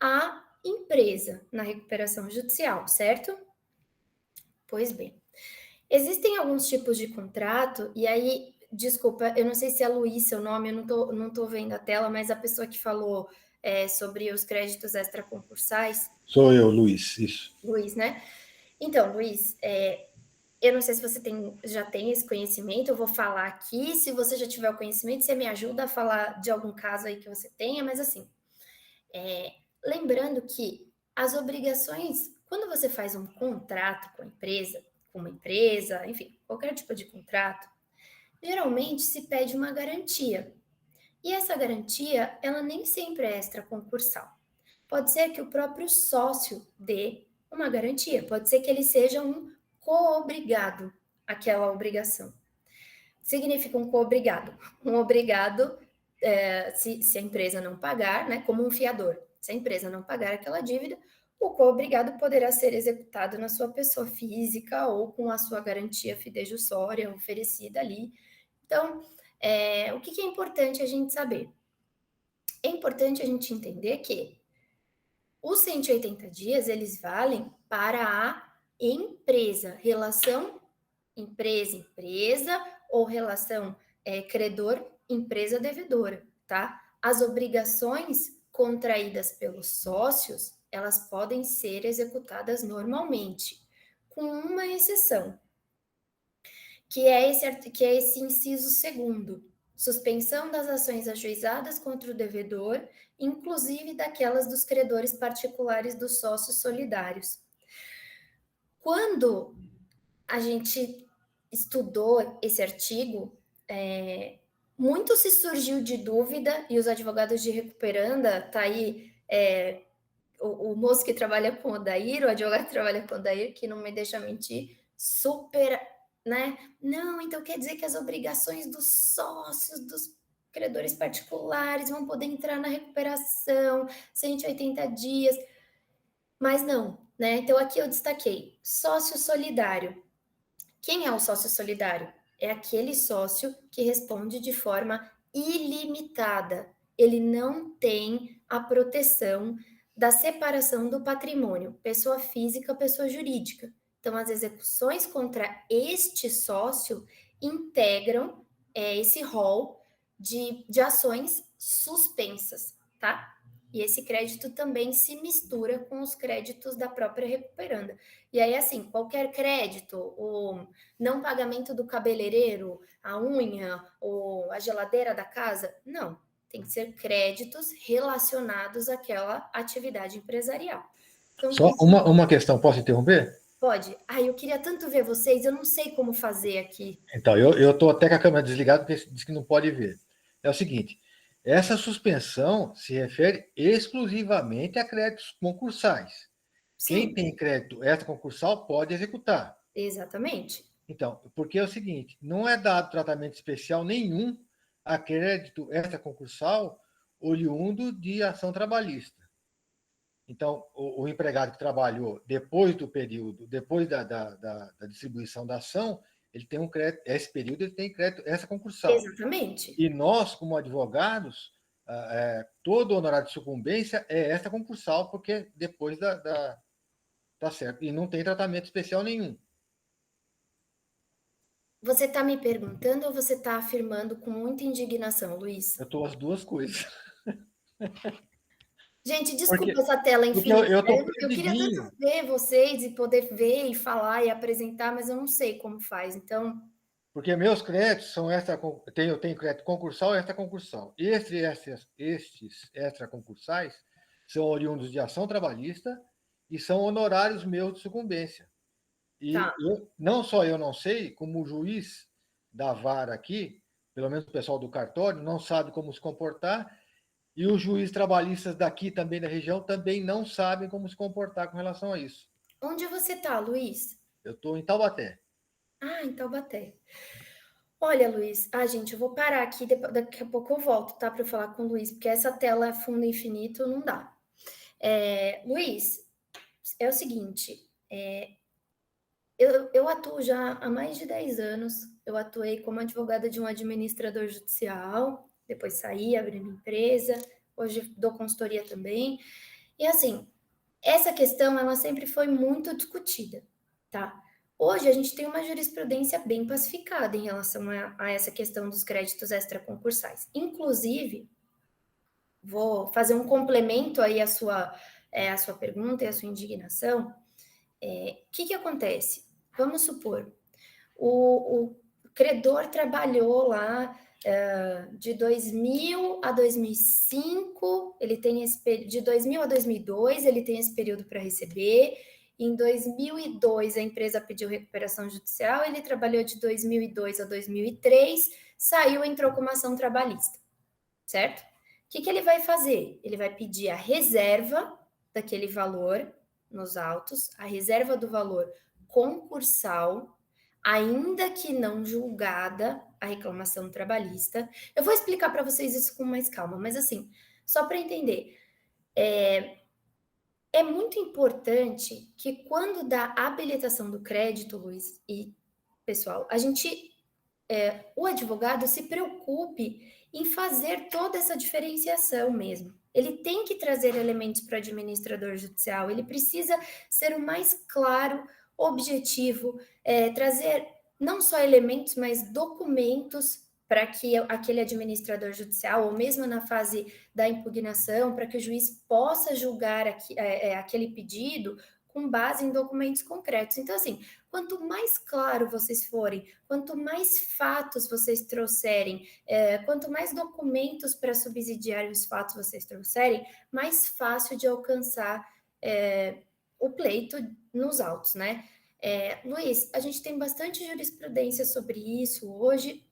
a empresa na recuperação judicial, certo? Pois bem, existem alguns tipos de contrato, e aí, desculpa, eu não sei se é Luiz seu nome, eu não tô vendo a tela, mas a pessoa que falou sobre os créditos extraconcursais... Sou eu, Luiz, isso. Luiz, né? Então, Luiz, eu não sei se você já tem esse conhecimento, eu vou falar aqui, se você já tiver o conhecimento, você me ajuda a falar de algum caso aí que você tenha, mas assim, lembrando que as obrigações, quando você faz um contrato com uma empresa, enfim, qualquer tipo de contrato, geralmente se pede uma garantia. E essa garantia, ela nem sempre é extraconcursal. Pode ser que o próprio sócio dê uma garantia, pode ser que ele seja um coobrigado àquela obrigação. Significa um coobrigado. Um obrigado, se a empresa não pagar, né, como um fiador. Se a empresa não pagar aquela dívida, o co-obrigado poderá ser executado na sua pessoa física ou com a sua garantia fidejussória oferecida ali. Então, o que é importante a gente saber? É importante a gente entender que os 180 dias, eles valem para a empresa, relação empresa-empresa ou relação credor empresa-devedora, tá? As obrigações contraídas pelos sócios, elas podem ser executadas normalmente, com uma exceção, que é esse inciso segundo, suspensão das ações ajuizadas contra o devedor, inclusive daquelas dos credores particulares dos sócios solidários. Quando a gente estudou esse artigo, muito se surgiu de dúvida, e os advogados de recuperanda, tá aí o moço que trabalha com o Odair, o advogado que trabalha com o Odair, que não me deixa mentir, super, né? Não, então quer dizer que as obrigações dos sócios, dos credores particulares vão poder entrar na recuperação, 180 dias, mas não, né? Então aqui eu destaquei, sócio solidário. Quem é o sócio solidário? É aquele sócio que responde de forma ilimitada. Ele não tem a proteção da separação do patrimônio, pessoa física, pessoa jurídica. Então, as execuções contra este sócio integram esse rol de ações suspensas, tá? E esse crédito também se mistura com os créditos da própria recuperanda. E aí, assim, qualquer crédito, o não pagamento do cabeleireiro, a unha, ou a geladeira da casa, não. Tem que ser créditos relacionados àquela atividade empresarial. Então, Só uma questão, posso interromper? pode. Eu queria tanto ver vocês, eu não sei como fazer aqui. Então, eu estou até com a câmera desligada porque diz que não pode ver. É o seguinte, essa suspensão se refere exclusivamente a créditos concursais. Sim, Quem tem crédito extraconcursal pode executar. exatamente. Então, porque é o seguinte, não é dado tratamento especial nenhum a crédito extraconcursal oriundo de ação trabalhista. Então, o empregado que trabalhou depois do período, depois da distribuição da ação, ele tem um crédito, esse período ele tem crédito extraconcursal. Exatamente. E nós, como advogados, todo honorário de sucumbência é extraconcursal, porque depois tá certo. E não tem tratamento especial nenhum. Você está me perguntando ou você está afirmando com muita indignação, Luiz? Eu estou as duas coisas. Gente, desculpa Porque essa tela infinita. eu tô Eu queria perdidinho. tanto ver vocês e poder ver e falar e apresentar, mas eu não sei como faz. Então, Porque meus créditos são eu tenho crédito concursal e extraconcursal. Estes extraconcursais são oriundos de ação trabalhista e são honorários meus de sucumbência. E tá. não só eu não sei, como o juiz da vara aqui, pelo menos o pessoal do cartório, não sabe como se comportar, e os juízes trabalhistas daqui também da região também não sabem como se comportar com relação a isso. Onde você está, Luiz? Eu estou em Taubaté. Em Taubaté. Olha, Luiz, gente, eu vou parar aqui, daqui a pouco eu volto, tá? Para eu falar com o Luiz, porque essa tela fundo infinito não dá. Luiz, é o seguinte, eu atuo já há mais de 10 anos, eu atuei como advogada de um administrador judicial, depois saí, abri minha empresa, hoje dou consultoria também, e assim, essa questão, ela sempre foi muito discutida, tá? Hoje a gente tem uma jurisprudência bem pacificada em relação a essa questão dos créditos extraconcursais. Inclusive, vou fazer um complemento aí à sua pergunta e à sua indignação. Que acontece? Vamos supor, o credor trabalhou lá de 2000 a 2005, ele tem de 2000 a 2002, ele tem esse período para receber. Em 2002, a empresa pediu recuperação judicial, ele trabalhou de 2002 a 2003, saiu e entrou com uma ação trabalhista, certo? O que ele vai fazer? Ele vai pedir a reserva daquele valor nos autos, a reserva do valor concursal, ainda que não julgada a reclamação trabalhista. Eu vou explicar para vocês isso com mais calma, mas assim, só para entender, É muito importante que quando dá habilitação do crédito, Luiz e pessoal, o advogado se preocupe em fazer toda essa diferenciação mesmo. Ele tem que trazer elementos para o administrador judicial, ele precisa ser o mais claro, objetivo, trazer não só elementos, mas documentos para que aquele administrador judicial, ou mesmo na fase da impugnação, para que o juiz possa julgar aquele pedido com base em documentos concretos. Então, assim, quanto mais claro vocês forem, quanto mais fatos vocês trouxerem, quanto mais documentos para subsidiar os fatos vocês trouxerem, mais fácil de alcançar o pleito nos autos, né? Luiz, a gente tem bastante jurisprudência sobre isso hoje.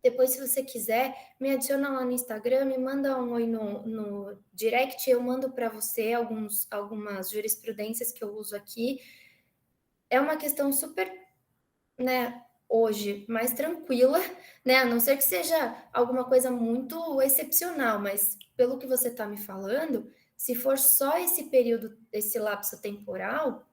Depois, se você quiser, me adiciona lá no Instagram, me manda um oi no direct, eu mando para você algumas jurisprudências que eu uso aqui. É uma questão super, né, hoje, mais tranquila, né, a não ser que seja alguma coisa muito excepcional, mas pelo que você está me falando, se for só esse período, esse lapso temporal,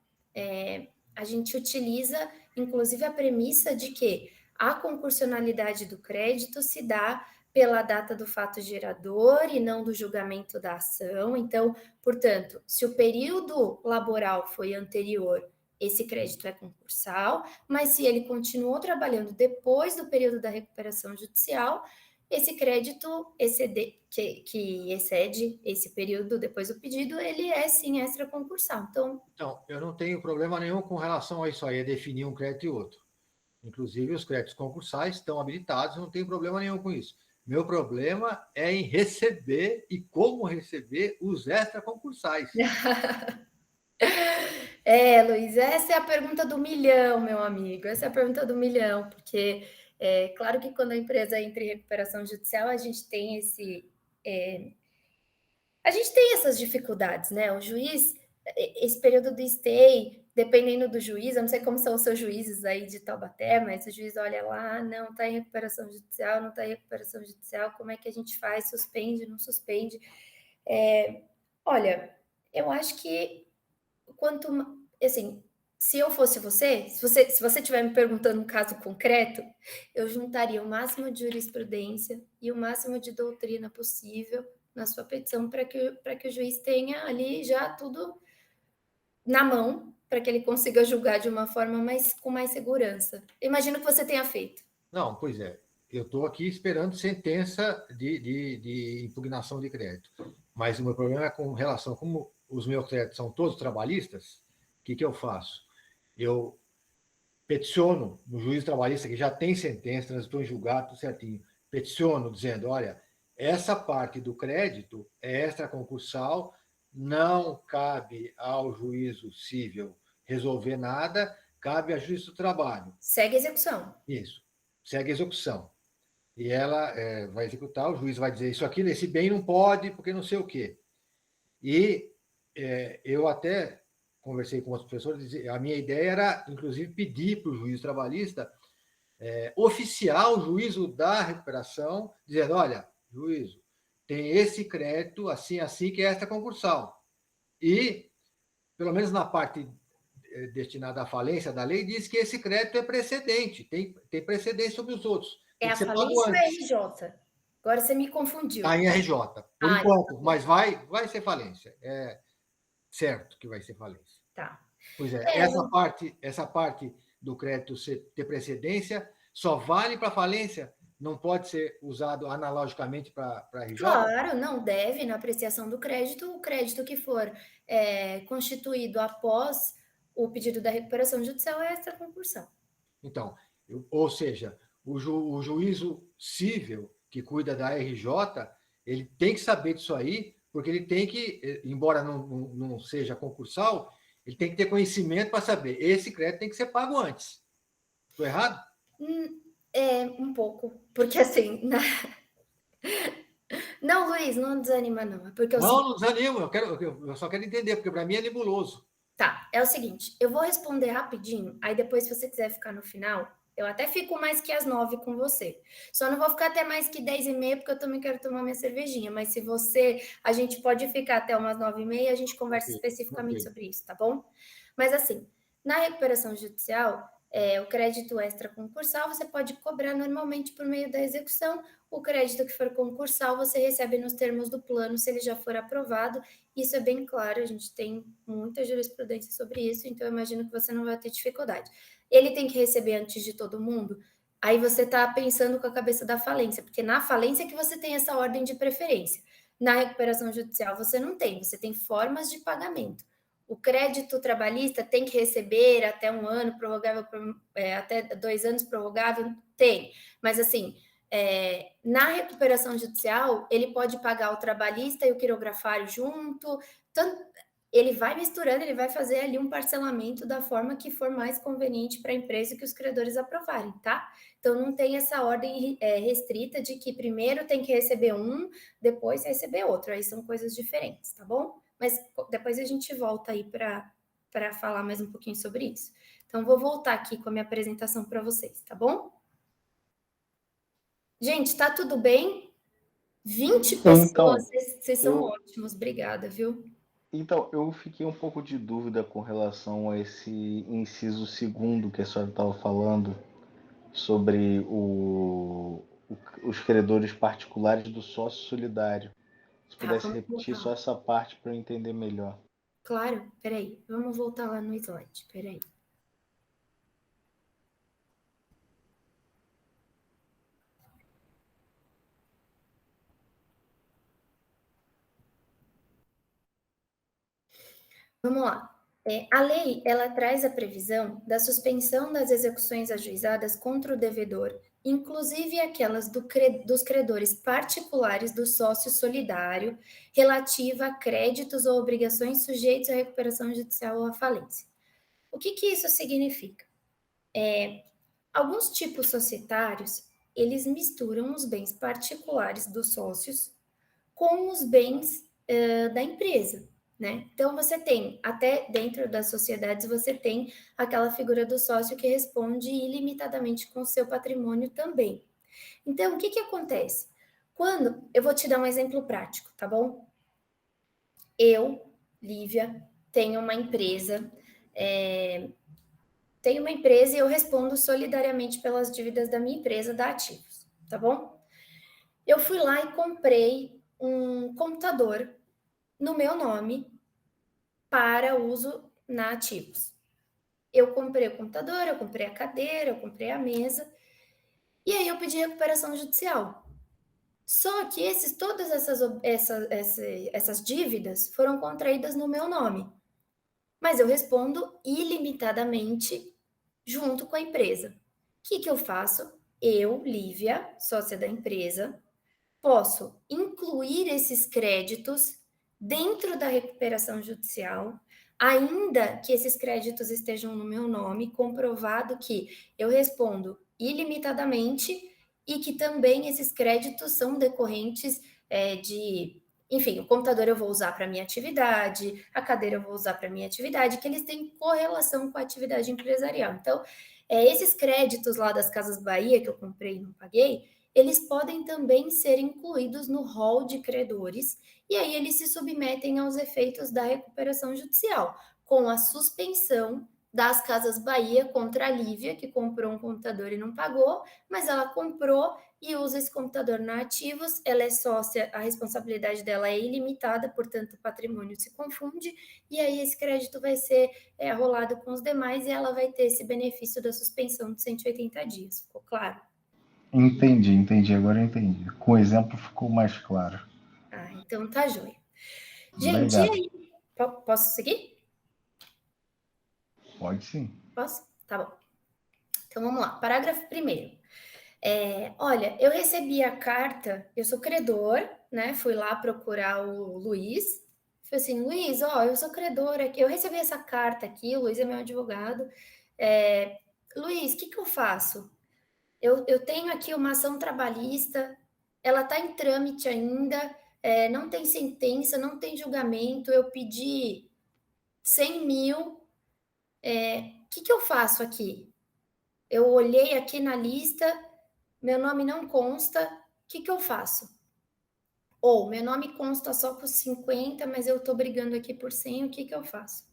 a gente utiliza, inclusive, a premissa de que a concursionalidade do crédito se dá pela data do fato gerador e não do julgamento da ação. Então, portanto, se o período laboral foi anterior, esse crédito é concursal, mas se ele continuou trabalhando depois do período da recuperação judicial, esse crédito que excede esse período depois do pedido, ele é sim extraconcursal. Então, eu não tenho problema nenhum com relação a isso aí, é definir um crédito e outro. Inclusive, os créditos concursais estão habilitados, não tem problema nenhum com isso. Meu problema é em receber e como receber os extraconcursais. Luiz, essa é a pergunta do milhão, meu amigo. Essa é a pergunta do milhão, porque claro que quando a empresa entra em recuperação judicial, a gente tem essas dificuldades, né? O juiz, esse período do stay, dependendo do juiz, eu não sei como são os seus juízes aí de Taubaté, mas o juiz olha lá, não está em recuperação judicial, não está em recuperação judicial, como é que a gente faz? Suspende, não suspende? Olha, eu acho que assim, se eu fosse você, se você estiver me perguntando um caso concreto, eu juntaria o máximo de jurisprudência e o máximo de doutrina possível na sua petição para que o juiz tenha ali já tudo na mão, para que ele consiga julgar de uma forma com mais segurança. Imagino que você tenha feito. Não, pois é. Eu estou aqui esperando sentença de impugnação de crédito. Mas o meu problema é com relação, como os meus créditos são todos trabalhistas, o que eu faço? Eu peticiono no juiz trabalhista, que já tem sentença, transitou em julgado, tudo certinho. Peticiono dizendo, olha, essa parte do crédito é extraconcursal, não cabe ao juízo civil resolver nada, cabe à juíza do trabalho. Segue a execução. Isso, segue a execução. E ela vai executar, o juiz vai dizer isso aqui, esse bem não pode, porque não sei o quê. E eu até conversei com os professores, a minha ideia era, inclusive, pedir para o juiz trabalhista oficiar o juízo da recuperação, dizendo, olha, juízo, tem esse crédito, assim, que é extraconcursal. E, pelo menos na parte destinada à falência da lei, diz que esse crédito é precedente, tem precedência sobre os outros. É a falência ou é RJ? Agora você me confundiu. Está em RJ, por enquanto, mas vai ser falência. É certo que vai ser falência. Tá. Pois essa parte do crédito ter precedência só vale para falência? Não pode ser usado analogicamente para RJ? Claro, não deve, na apreciação do crédito, o crédito que for constituído após o pedido da recuperação judicial é extraconcursal. Então, ou seja, o juízo civil que cuida da RJ, ele tem que saber disso aí, porque ele tem que, embora não seja concursal, ele tem que ter conhecimento para saber, esse crédito tem que ser pago antes. Estou errado? Um pouco, porque assim... Não, Luiz, não desanima não. É porque não desanimo, eu só quero entender, porque para mim é nebuloso. Tá, é o seguinte, eu vou responder rapidinho, aí depois, se você quiser ficar no final, Eu até fico mais que às 9 com você. Só não vou ficar até mais que 10h30, porque eu também quero tomar minha cervejinha. Mas se você... A gente pode ficar até umas 9h30 e a gente conversa especificamente sobre isso, tá bom? Mas assim, na recuperação judicial, o crédito extra concursal você pode cobrar normalmente por meio da execução. O crédito que for concursal você recebe nos termos do plano, se ele já for aprovado. Isso é bem claro, a gente tem muita jurisprudência sobre isso, então eu imagino que você não vai ter dificuldade. Ele tem que receber antes de todo mundo? Aí você está pensando com a cabeça da falência, porque na falência é que você tem essa ordem de preferência. Na recuperação judicial você não tem, você tem formas de pagamento. O crédito trabalhista tem que receber até 1 ano, prorrogável, até 2 anos prorrogável? Tem. Mas, assim, na recuperação judicial, ele pode pagar o trabalhista e o quirografário junto. Tanto, ele vai misturando, ele vai fazer ali um parcelamento da forma que for mais conveniente para a empresa que os credores aprovarem, tá? Então, não tem essa ordem restrita de que primeiro tem que receber um, depois receber outro. Aí são coisas diferentes, tá bom? Mas depois a gente volta aí para falar mais um pouquinho sobre isso. Então, vou voltar aqui com a minha apresentação para vocês, tá bom? Gente, tá tudo bem? 20 pessoas, Então, vocês são ótimos, obrigada, viu? Então, eu fiquei um pouco de dúvida com relação a esse inciso segundo que a senhora estava falando sobre os credores particulares do sócio solidário. Se Tá, pudesse vamos repetir voltar só lá. essa parte para eu entender melhor. Claro, peraí, vamos voltar lá no slide, peraí. Vamos lá. A lei, ela traz a previsão da suspensão das execuções ajuizadas contra o devedor, inclusive aquelas dos credores particulares do sócio solidário, relativa a créditos ou obrigações sujeitos à recuperação judicial ou à falência. O que isso significa? Alguns tipos societários, eles misturam os bens particulares dos sócios com os bens da empresa, né? Então, você tem, até dentro das sociedades, você tem aquela figura do sócio que responde ilimitadamente com o seu patrimônio também. Então, o que acontece? Eu vou te dar um exemplo prático, tá bom? Eu, Lívia, tenho uma empresa, e eu respondo solidariamente pelas dívidas da minha empresa, da Ativos, tá bom? Eu fui lá e comprei um computador no meu nome para uso na Ativos. Eu comprei o computador, eu comprei a cadeira, eu comprei a mesa, e aí eu pedi recuperação judicial. Só que todas essas dívidas foram contraídas no meu nome. Mas eu respondo ilimitadamente junto com a empresa. O que eu faço? Eu, Lívia, sócia da empresa, posso incluir esses créditos dentro da recuperação judicial, ainda que esses créditos estejam no meu nome, comprovado que eu respondo ilimitadamente e que também esses créditos são decorrentes enfim, o computador eu vou usar para minha atividade, a cadeira eu vou usar para minha atividade, que eles têm correlação com a atividade empresarial. Então, esses créditos lá das Casas Bahia que eu comprei e não paguei, eles podem também ser incluídos no rol de credores, e aí eles se submetem aos efeitos da recuperação judicial, com a suspensão das Casas Bahia contra a Lívia, que comprou um computador e não pagou, mas ela comprou e usa esse computador na Ativos, ela é sócia, a responsabilidade dela é ilimitada, portanto o patrimônio se confunde, e aí esse crédito vai ser arrolado com os demais e ela vai ter esse benefício da suspensão de 180 dias, ficou claro? Entendi, agora eu entendi. Com o exemplo ficou mais claro. Ah, então tá joia. Gente, Obrigado. e aí? Posso seguir? Pode sim. Posso? Tá bom. Então vamos lá. Parágrafo 1º. Olha, eu recebi a carta, eu sou credor, né? Fui lá procurar o Luiz. Falei assim, Luiz, eu sou credor aqui, eu recebi essa carta aqui, o Luiz é meu advogado. Luiz, o que eu faço? Eu tenho aqui uma ação trabalhista, ela está em trâmite ainda, não tem sentença, não tem julgamento, eu pedi 100 mil, o que eu faço aqui? eu olhei aqui na lista, meu nome não consta, o que eu faço? Ou meu nome consta só com 50, mas eu estou brigando aqui por 100, o que eu faço?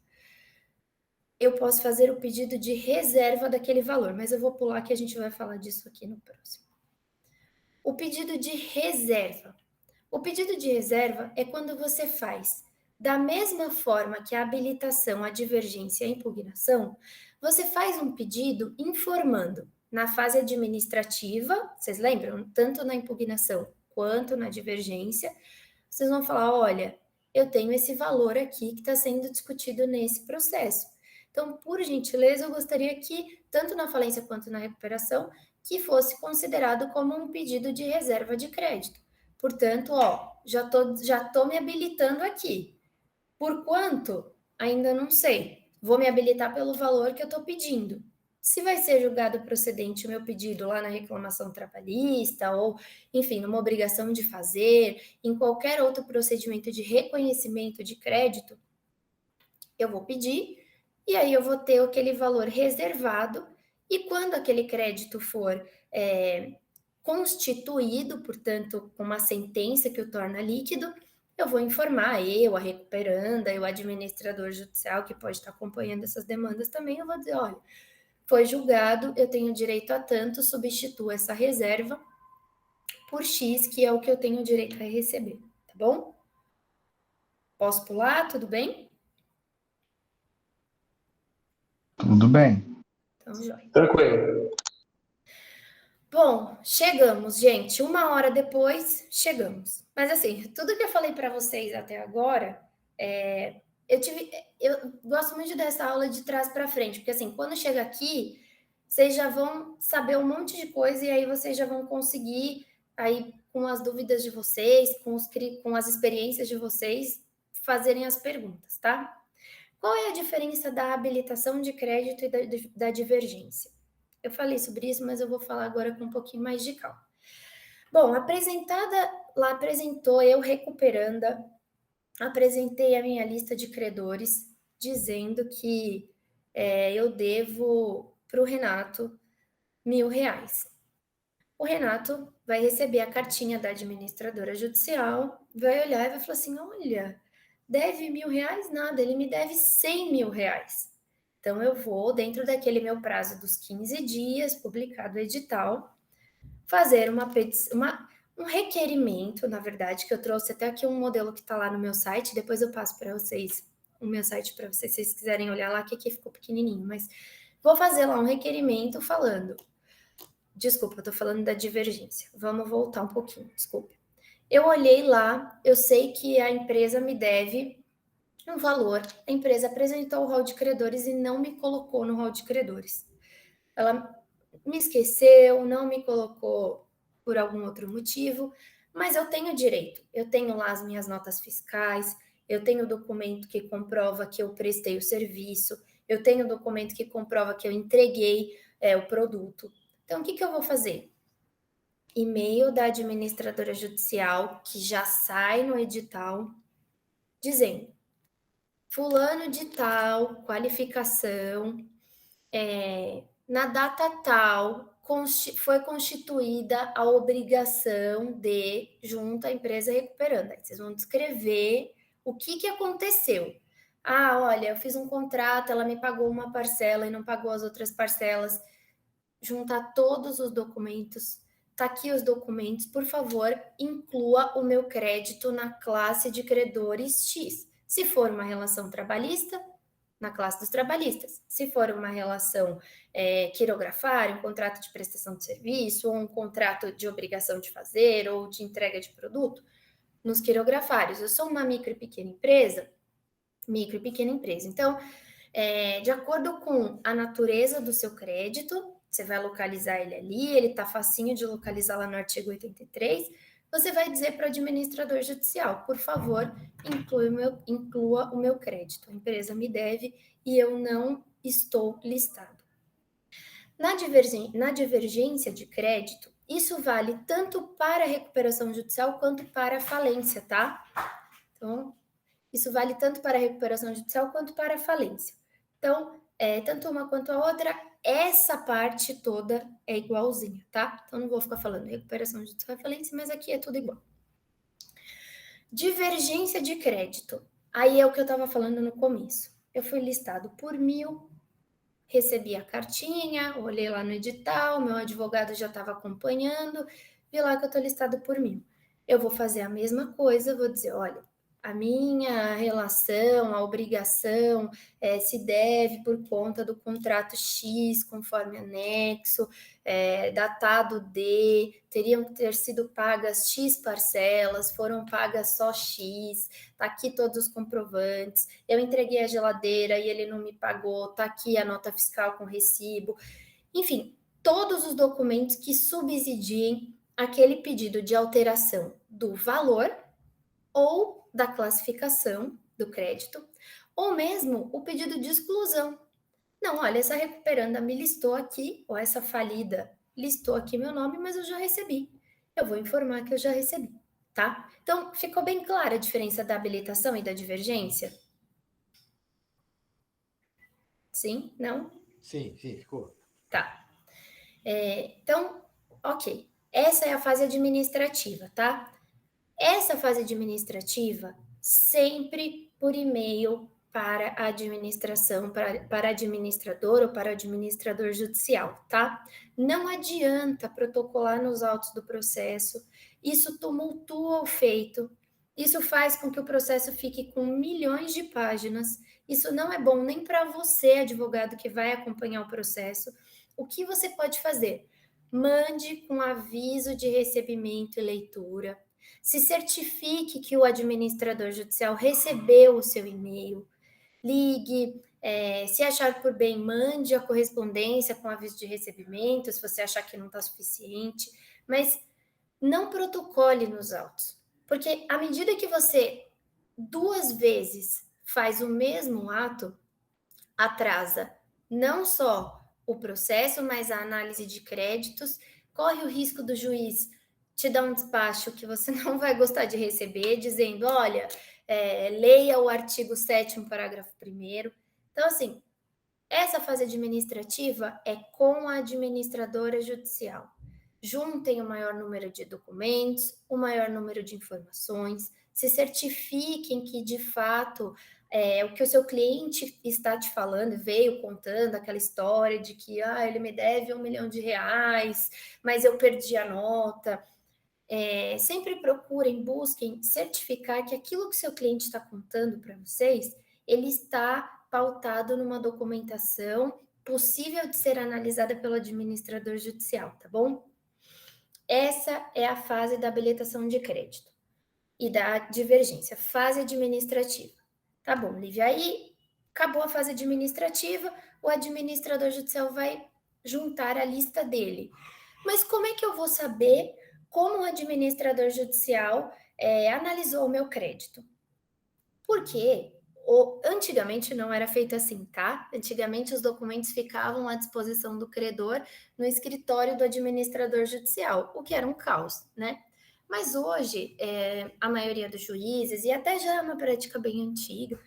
Eu posso fazer o pedido de reserva daquele valor, mas eu vou pular que a gente vai falar disso aqui no próximo. O pedido de reserva. O pedido de reserva é quando você faz da mesma forma que a habilitação, a divergência e a impugnação, você faz um pedido informando na fase administrativa, vocês lembram? Tanto na impugnação quanto na divergência, vocês vão falar, olha, eu tenho esse valor aqui que está sendo discutido nesse processo. Então, por gentileza, eu gostaria que, tanto na falência quanto na recuperação, que fosse considerado como um pedido de reserva de crédito. Portanto, já tô me habilitando aqui. Por quanto? Ainda não sei. Vou me habilitar pelo valor que eu estou pedindo. Se vai ser julgado procedente o meu pedido lá na reclamação trabalhista ou, enfim, numa obrigação de fazer, em qualquer outro procedimento de reconhecimento de crédito, eu vou pedir e aí eu vou ter aquele valor reservado e quando aquele crédito for constituído, portanto, com uma sentença que o torna líquido, eu vou informar a recuperanda, o administrador judicial que pode estar acompanhando essas demandas também, eu vou dizer, olha, foi julgado, eu tenho direito a tanto, substituo essa reserva por X, que é o que eu tenho direito a receber, tá bom? Posso pular? Tudo bem? Tudo bem. Então, joia. Tranquilo. Bom, chegamos, gente. 1 hora depois, chegamos. Mas assim, tudo que eu falei para vocês até agora, eu gosto muito dessa aula de trás para frente, porque assim, quando chega aqui, vocês já vão saber um monte de coisa e aí vocês já vão conseguir, aí com as dúvidas de vocês, com as experiências de vocês, fazerem as perguntas, tá? Qual é a diferença da habilitação de crédito e da divergência? Eu falei sobre isso, mas eu vou falar agora com um pouquinho mais de calma. Bom, apresentou eu, recuperanda, apresentei a minha lista de credores, dizendo que eu devo para o Renato R$1.000. O Renato vai receber a cartinha da administradora judicial, vai olhar e vai falar assim, olha, deve R$1.000? Nada, ele me deve R$100.000. Então, eu vou, dentro daquele meu prazo dos 15 dias, publicado o edital, fazer um requerimento, na verdade, que eu trouxe até aqui um modelo que está lá no meu site, depois eu passo para vocês o meu site para vocês, se vocês quiserem olhar lá, que aqui ficou pequenininho, mas vou fazer lá um requerimento falando, desculpa, eu estou falando da divergência, vamos voltar um pouquinho, desculpe. Eu olhei lá, eu sei que a empresa me deve um valor, a empresa apresentou o rol de credores e não me colocou no rol de credores. Ela me esqueceu, não me colocou por algum outro motivo, mas eu tenho direito. Eu tenho lá as minhas notas fiscais, eu tenho o documento que comprova que eu prestei o serviço, eu tenho o documento que comprova que eu entreguei o produto. Então, o que eu vou fazer? E-mail da administradora judicial, que já sai no edital, dizendo fulano de tal, qualificação, na data tal, foi constituída a obrigação de, junto à empresa recuperanda. Aí vocês vão descrever o que aconteceu. Ah, olha, eu fiz um contrato, ela me pagou uma parcela e não pagou as outras parcelas. Juntar todos os documentos. Tá aqui os documentos, por favor, inclua o meu crédito na classe de credores X. Se for uma relação trabalhista, na classe dos trabalhistas. Se for uma relação quirografária, um contrato de prestação de serviço, ou um contrato de obrigação de fazer, ou de entrega de produto, nos quirografários. Eu sou uma micro e pequena empresa. Então, de acordo com a natureza do seu crédito, você vai localizar ele ali, ele está facinho de localizar lá no artigo 83, você vai dizer para o administrador judicial, por favor, inclua o meu crédito. A empresa me deve e eu não estou listado. Na divergência de crédito, isso vale tanto para a recuperação judicial quanto para a falência, tá? Então, isso vale tanto para a recuperação judicial quanto para a falência. Então, tanto uma quanto a outra essa parte toda é igualzinha, tá? Então, não vou ficar falando recuperação judicial e falência, mas aqui é tudo igual. Divergência de crédito. Aí é o que eu estava falando no começo. Eu fui listado por 1.000, recebi a cartinha, olhei lá no edital, meu advogado já estava acompanhando, vi lá que eu estou listado por 1.000. Eu vou fazer a mesma coisa, vou dizer, olha, a minha relação, a obrigação se deve por conta do contrato X, conforme anexo, datado D, teriam que ter sido pagas X parcelas, foram pagas só X, tá aqui todos os comprovantes, eu entreguei a geladeira e ele não me pagou, tá aqui a nota fiscal com recibo, enfim, todos os documentos que subsidiem aquele pedido de alteração do valor ou da classificação do crédito, ou mesmo o pedido de exclusão. Não, olha, essa recuperanda me listou aqui, ou essa falida listou aqui meu nome, mas eu já recebi. Eu vou informar que eu já recebi, tá? Então, ficou bem clara a diferença da habilitação e da divergência? Sim? Não? Sim, ficou. Tá. Então, ok. Essa é a fase administrativa, tá? Essa fase administrativa, sempre por e-mail para a administração, para administrador ou para administrador judicial, tá? Não adianta protocolar nos autos do processo, isso tumultua o feito, isso faz com que o processo fique com milhões de páginas, isso não é bom nem para você, advogado, que vai acompanhar o processo. O que você pode fazer? Mande com aviso de recebimento e leitura, se certifique que o administrador judicial recebeu o seu e-mail, ligue, se achar por bem, mande a correspondência com aviso de recebimento, se você achar que não está suficiente, mas não protocole nos autos, porque à medida que você 2 vezes faz o mesmo ato, atrasa não só o processo, mas a análise de créditos, corre o risco do juiz te dar um despacho que você não vai gostar de receber, dizendo, olha, leia o artigo 7º, parágrafo 1º. Então, assim, essa fase administrativa é com a administradora judicial. Juntem o maior número de documentos, o maior número de informações, se certifiquem que, de fato, o que o seu cliente está te falando, veio contando aquela história de que ele me deve R$1 milhão, mas eu perdi a nota. Sempre procurem, busquem certificar que aquilo que seu cliente está contando para vocês, ele está pautado numa documentação possível de ser analisada pelo administrador judicial, tá bom? Essa é a fase da habilitação de crédito e da divergência, fase administrativa. Tá bom, Lívia, aí acabou a fase administrativa, o administrador judicial vai juntar a lista dele. Mas como é que eu vou saber como o administrador judicial analisou o meu crédito? Porque antigamente não era feito assim, tá? Antigamente os documentos ficavam à disposição do credor no escritório do administrador judicial, o que era um caos, né? Mas hoje, a maioria dos juízes, e até já é uma prática bem antiga,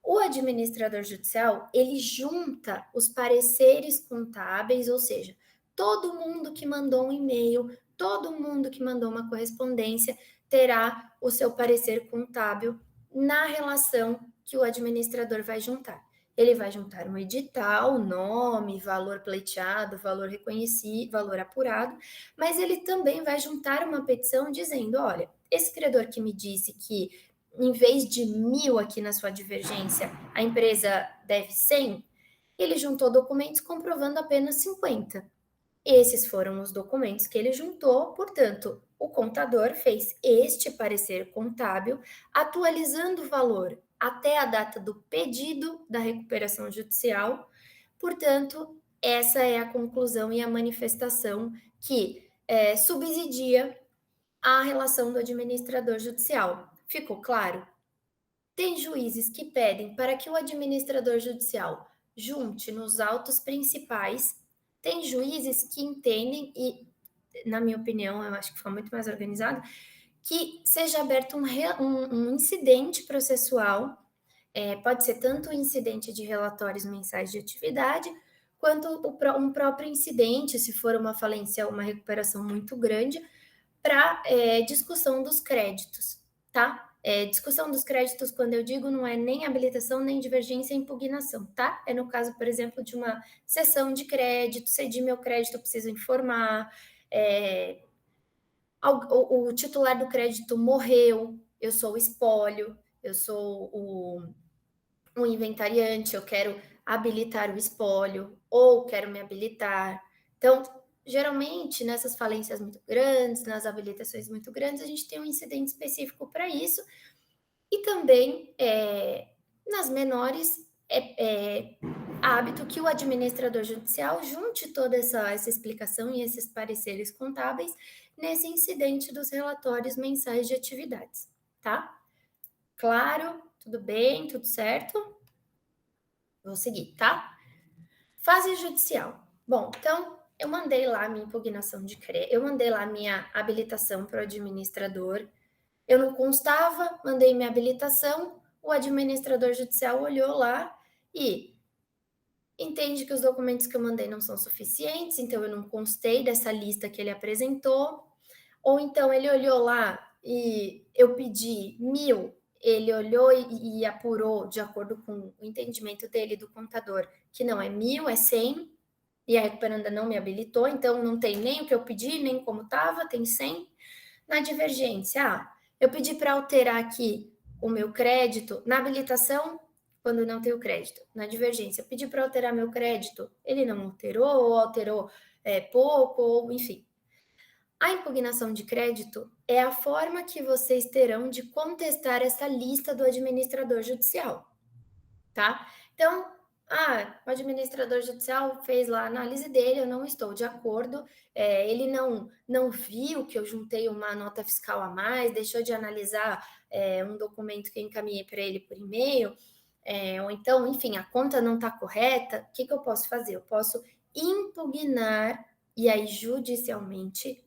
o administrador judicial, ele junta os pareceres contábeis, ou seja, todo mundo que mandou um e-mail, todo mundo que mandou uma correspondência terá o seu parecer contábil na relação que o administrador vai juntar. Ele vai juntar um edital, nome, valor pleiteado, valor reconhecido, valor apurado, mas ele também vai juntar uma petição dizendo, olha, esse credor que me disse que em vez de 1.000 aqui na sua divergência, a empresa deve 100, ele juntou documentos comprovando apenas 50. Esses foram os documentos que ele juntou, portanto, o contador fez este parecer contábil, atualizando o valor até a data do pedido da recuperação judicial. Portanto, essa é a conclusão e a manifestação que subsidia a relação do administrador judicial. Ficou claro? Tem juízes que pedem para que o administrador judicial junte nos autos principais. Tem juízes que entendem, e na minha opinião, eu acho que fica muito mais organizado, que seja aberto um incidente processual, pode ser tanto um incidente de relatórios mensais de atividade, quanto um próprio incidente, se for uma falência, uma recuperação muito grande, para discussão dos créditos, tá? Discussão dos créditos, quando eu digo, não é nem habilitação, nem divergência, impugnação, tá? É no caso, por exemplo, de uma cessão de crédito, cedi meu crédito, eu preciso informar, o titular do crédito morreu, eu sou o espólio, eu sou o inventariante, eu quero habilitar o espólio, ou quero me habilitar. Então, geralmente, nessas falências muito grandes, nas habilitações muito grandes, a gente tem um incidente específico para isso, e também, nas menores, hábito que o administrador judicial junte toda essa explicação e esses pareceres contábeis nesse incidente dos relatórios mensais de atividades, tá? Claro? Tudo bem? Tudo certo? Vou seguir, tá? Fase judicial. Bom, então, eu mandei lá a minha impugnação de crédito, eu mandei lá a minha habilitação para o administrador, eu não constava, mandei minha habilitação, o administrador judicial olhou lá e entende que os documentos que eu mandei não são suficientes, então eu não constei dessa lista que ele apresentou, ou então ele olhou lá e eu pedi 1.000, ele olhou e apurou, de acordo com o entendimento dele, do contador, que não é 1.000, é 100, e a recuperanda não me habilitou, então não tem nem o que eu pedi, nem como estava, tem 100. Na divergência, eu pedi para alterar aqui o meu crédito, na habilitação, quando não tem o crédito. Na divergência, eu pedi para alterar meu crédito, ele não alterou, ou alterou pouco, ou enfim. A impugnação de crédito é a forma que vocês terão de contestar essa lista do administrador judicial, tá? Então, o administrador judicial fez lá a análise dele, eu não estou de acordo, ele não viu que eu juntei uma nota fiscal a mais, deixou de analisar um documento que eu encaminhei para ele por e-mail, ou então, enfim, a conta não está correta, o que eu posso fazer? Eu posso impugnar, e aí judicialmente,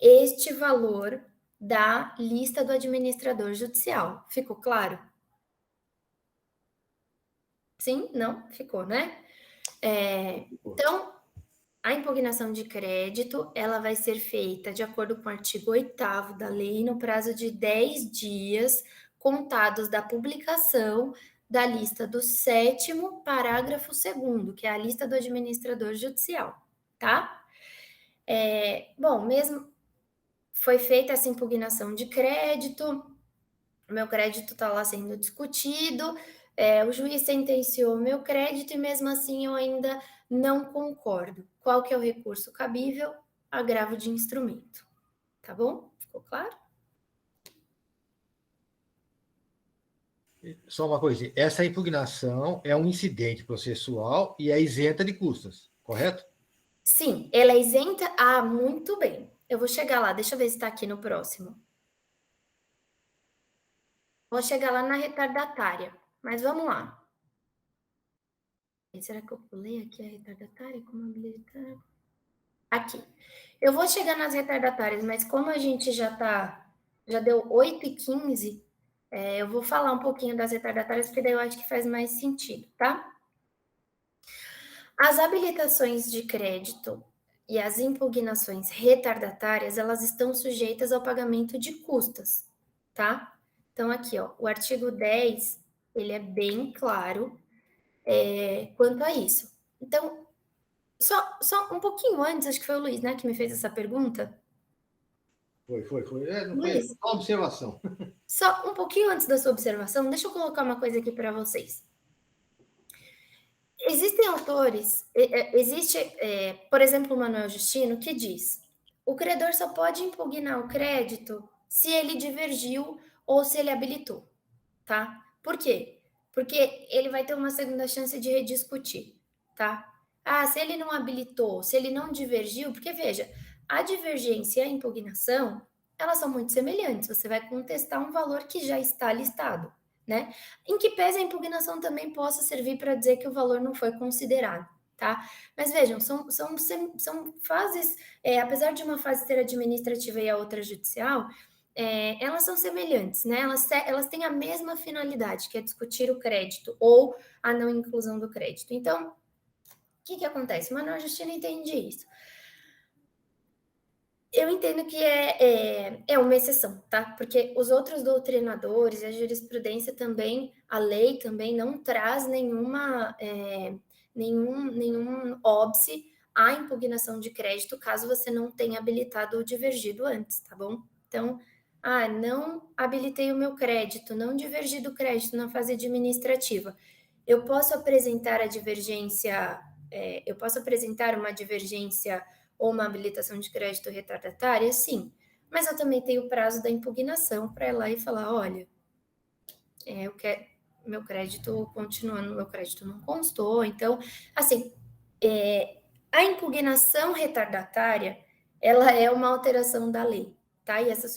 este valor da lista do administrador judicial. Ficou claro? Sim? Não? Ficou, né? Então, a impugnação de crédito, ela vai ser feita de acordo com o artigo 8º da lei, no prazo de 10 dias, contados da publicação da lista do 7º parágrafo 2º, que é a lista do administrador judicial, tá? Bom, mesmo foi feita essa impugnação de crédito, o meu crédito está lá sendo discutido, o juiz sentenciou o meu crédito e mesmo assim eu ainda não concordo. Qual que é o recurso cabível? Agravo de instrumento. Tá bom? Ficou claro? Só uma coisa, essa impugnação é um incidente processual e é isenta de custas, correto? Sim, ela é isenta. Muito bem. Eu vou chegar lá, deixa eu ver se está aqui no próximo. Vou chegar lá na retardatária, mas vamos lá. Será que eu pulei aqui a retardatária? Como habilitar? Aqui. Eu vou chegar nas retardatárias, mas como a gente já deu 8h15, eu vou falar um pouquinho das retardatárias, porque daí eu acho que faz mais sentido, tá? As habilitações de crédito e as impugnações retardatárias, elas estão sujeitas ao pagamento de custas, tá? Então, aqui, ó, o artigo 10, ele é bem claro quanto a isso. Então, só um pouquinho antes, acho que foi o Luiz, né, que me fez essa pergunta. Foi. Não Luiz, foi uma observação. só um pouquinho antes da sua observação, deixa eu colocar uma coisa aqui para vocês. Existem autores, existe, por exemplo, o Manuel Justino, que diz: o credor só pode impugnar o crédito se ele divergiu ou se ele habilitou, tá? Por quê? Porque ele vai ter uma segunda chance de rediscutir, tá? Se ele não habilitou, se ele não divergiu, porque veja, a divergência e a impugnação, elas são muito semelhantes, você vai contestar um valor que já está listado, né? Em que pese a impugnação também possa servir para dizer que o valor não foi considerado, tá? Mas vejam, são fases, apesar de uma fase ser administrativa e a outra judicial, elas são semelhantes, né? Elas têm a mesma finalidade, que é discutir o crédito ou a não inclusão do crédito. Então, que acontece? O Manuel Justino entende isso. Eu entendo que é uma exceção, tá? Porque os outros doutrinadores e a jurisprudência também, a lei também não traz nenhum óbice à impugnação de crédito caso você não tenha habilitado ou divergido antes, tá bom? Então, não habilitei o meu crédito, não divergi do crédito na fase administrativa. Eu posso apresentar a divergência, eu posso apresentar uma divergência ou uma habilitação de crédito retardatária? Sim. Mas eu também tenho o prazo da impugnação para ir lá e falar, olha, meu crédito continuando, meu crédito não constou. Então, assim, a impugnação retardatária, ela é uma alteração da lei, tá? E essa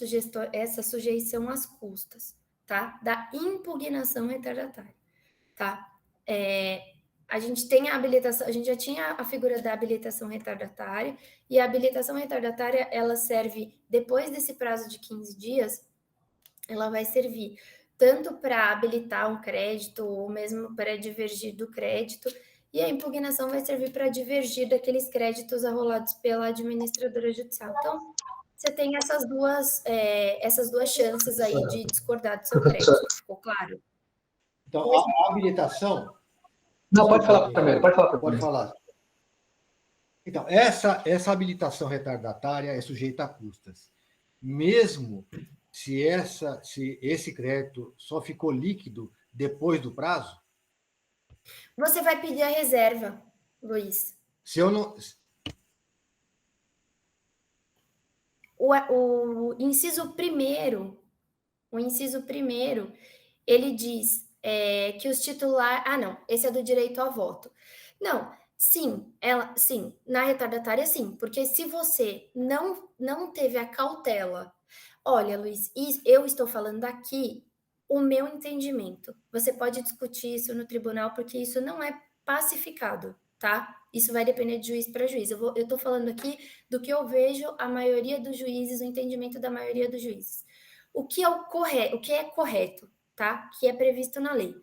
sujeição às custas, tá? Da impugnação retardatária, tá? A gente tem a habilitação, a gente já tinha a figura da habilitação retardatária, e a habilitação retardatária, ela serve, depois desse prazo de 15 dias, ela vai servir tanto para habilitar um crédito, ou mesmo para divergir do crédito, e a impugnação vai servir para divergir daqueles créditos arrolados pela administradora judicial. Então, você tem essas duas chances aí de discordar do seu crédito, ficou claro? Então, a habilitação... Não, pode falar primeiro, pode falar Pode primeiro. falar. Então, essa habilitação retardatária é sujeita a custas. Mesmo se esse crédito só ficou líquido depois do prazo? Você vai pedir a reserva, Luiz. Se eu não... O inciso primeiro, ele diz que os titulares... não, esse é do direito ao voto. Não, sim, na retardatária sim, porque se você não teve a cautela, olha, Luiz, eu estou falando aqui o meu entendimento. Você pode discutir isso no tribunal, porque isso não é pacificado, tá? Isso vai depender de juiz para juiz. Eu estou falando aqui do que eu vejo a maioria dos juízes, o entendimento da maioria dos juízes. O que é correto, tá? Que é previsto na lei.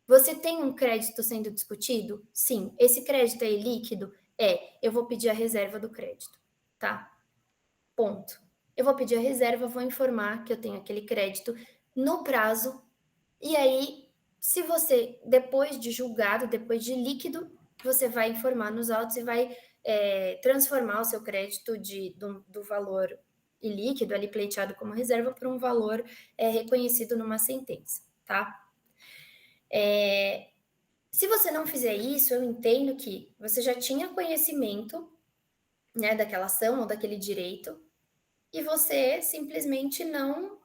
Você tem um crédito sendo discutido? Sim. Esse crédito é ilíquido? Eu vou pedir a reserva do crédito, tá? Ponto. Eu vou pedir a reserva, vou informar que eu tenho aquele crédito no prazo, e aí, se você, depois de julgado, depois de líquido, você vai informar nos autos e vai transformar o seu crédito do valor ilíquido, ali pleiteado como reserva, para um valor reconhecido numa sentença, tá? Se você não fizer isso, eu entendo que você já tinha conhecimento, né, daquela ação ou daquele direito, e você simplesmente não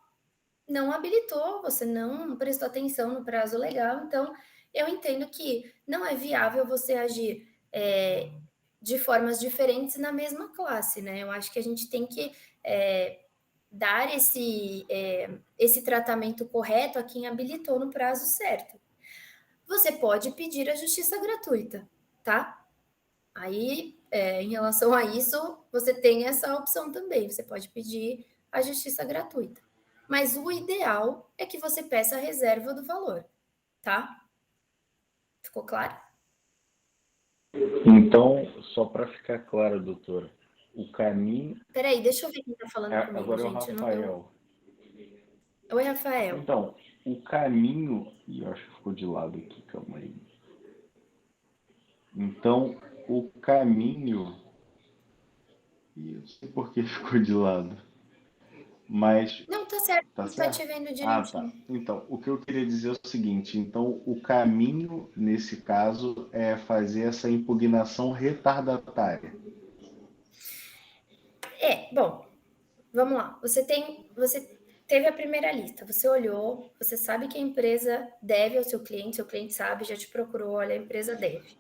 habilitou, você não prestou atenção no prazo legal. Então, eu entendo que não é viável você agir de formas diferentes na mesma classe, né? Eu acho que a gente tem que dar esse tratamento correto a quem habilitou no prazo certo. Você pode pedir a justiça gratuita, tá? Aí, em relação a isso, você tem essa opção também. Você pode pedir a justiça gratuita. Mas o ideal é que você peça a reserva do valor, tá? Ficou claro? Então, só para ficar claro, doutora, o caminho... Peraí, deixa eu ver quem está falando comigo, agora gente. É o Rafael. Oi, Rafael. Então, o caminho... eu acho que ficou de lado aqui, calma aí. Então, o caminho... eu não sei por que ficou de lado. Mas... não, tá certo. Tá Estou te vendo direitinho. Tá. Então, o que eu queria dizer é o seguinte. Então, o caminho, nesse caso, é fazer essa impugnação retardatária. Bom, vamos lá. Você teve a primeira lista, você olhou, você sabe que a empresa deve ao seu cliente sabe, já te procurou, olha, a empresa deve.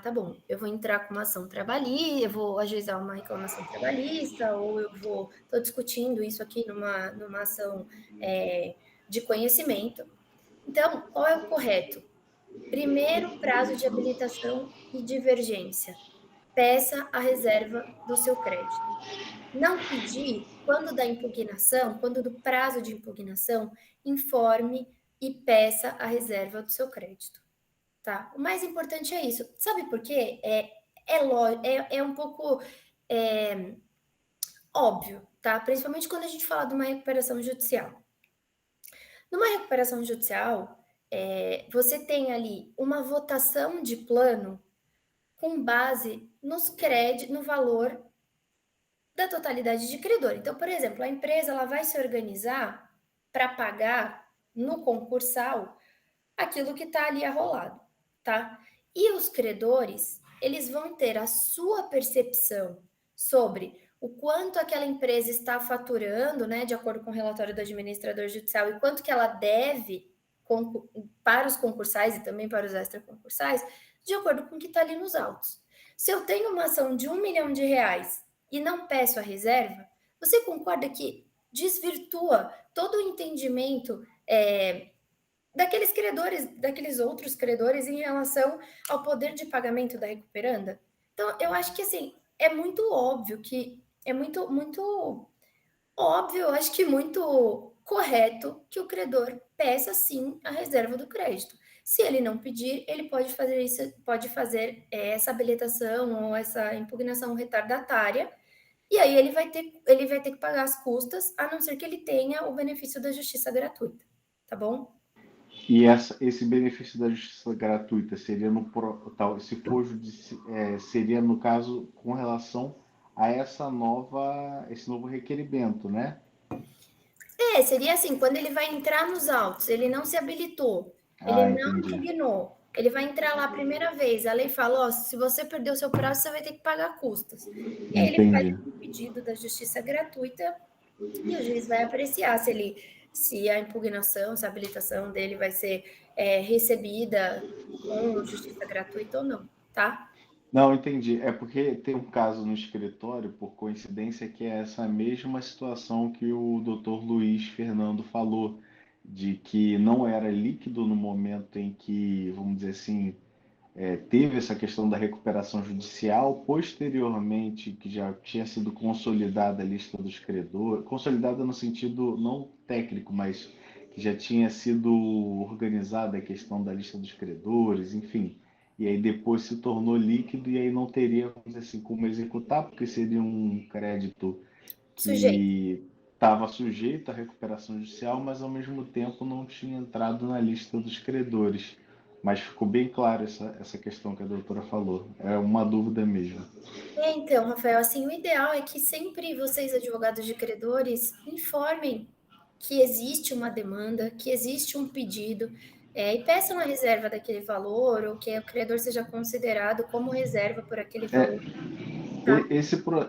Tá bom, eu vou entrar com uma ação trabalhista, eu vou ajuizar uma reclamação trabalhista, ou estou discutindo isso aqui numa ação de conhecimento. Então, qual é o correto? Primeiro, prazo de habilitação e divergência. Peça a reserva do seu crédito. Não pedir, quando do prazo de impugnação, informe e peça a reserva do seu crédito, tá? O mais importante é isso. Sabe por quê? É um pouco óbvio, tá? Principalmente quando a gente fala de uma recuperação judicial. Numa recuperação judicial, você tem ali uma votação de plano com base no valor da totalidade de credor. Então, por exemplo, a empresa ela vai se organizar para pagar no concursal aquilo que está ali arrolado, tá? E os credores, eles vão ter a sua percepção sobre o quanto aquela empresa está faturando, né, de acordo com o relatório do administrador judicial, e quanto que ela deve para os concursais e também para os extraconcursais, de acordo com o que está ali nos autos. Se eu tenho uma ação de R$1 milhão e não peço a reserva, você concorda que desvirtua todo o entendimento daqueles credores, daqueles outros credores em relação ao poder de pagamento da recuperanda? Então, eu acho que assim, é muito óbvio que é muito óbvio, eu acho que muito correto que o credor peça sim a reserva do crédito. Se ele não pedir, ele pode fazer isso, pode fazer essa habilitação ou essa impugnação retardatária, e aí ele vai ter que pagar as custas, a não ser que ele tenha o benefício da justiça gratuita, tá bom? E esse benefício da justiça gratuita seria se for seria no caso com relação a esse novo requerimento, né? Seria assim, quando ele vai entrar nos autos, ele não se habilitou, ele não Entendi. impugnou, ele vai entrar lá a primeira vez, a lei fala, ó, se você perdeu o seu prazo, você vai ter que pagar custas. E aí ele faz um pedido da justiça gratuita e o juiz vai apreciar se a impugnação, se a habilitação dele vai ser recebida com justiça gratuita ou não, tá? Não, entendi. É porque tem um caso no escritório, por coincidência, que é essa mesma situação que o Dr. Luiz Fernando falou, de que não era líquido no momento em que, vamos dizer assim, teve essa questão da recuperação judicial, posteriormente, que já tinha sido consolidada a lista dos credores, consolidada no sentido não técnico, mas que já tinha sido organizada a questão da lista dos credores, enfim. E aí depois se tornou líquido e aí não teria, vamos dizer assim, como executar, porque seria um crédito Sujeito. que estava sujeito à recuperação judicial, mas ao mesmo tempo não tinha entrado na lista dos credores. Mas ficou bem claro essa questão que a doutora falou. É uma dúvida mesmo. Então, Rafael, assim, o ideal é que sempre vocês, advogados de credores, informem que existe uma demanda, que existe um pedido, e peçam a reserva daquele valor, ou que o credor seja considerado como reserva por aquele valor. Tá?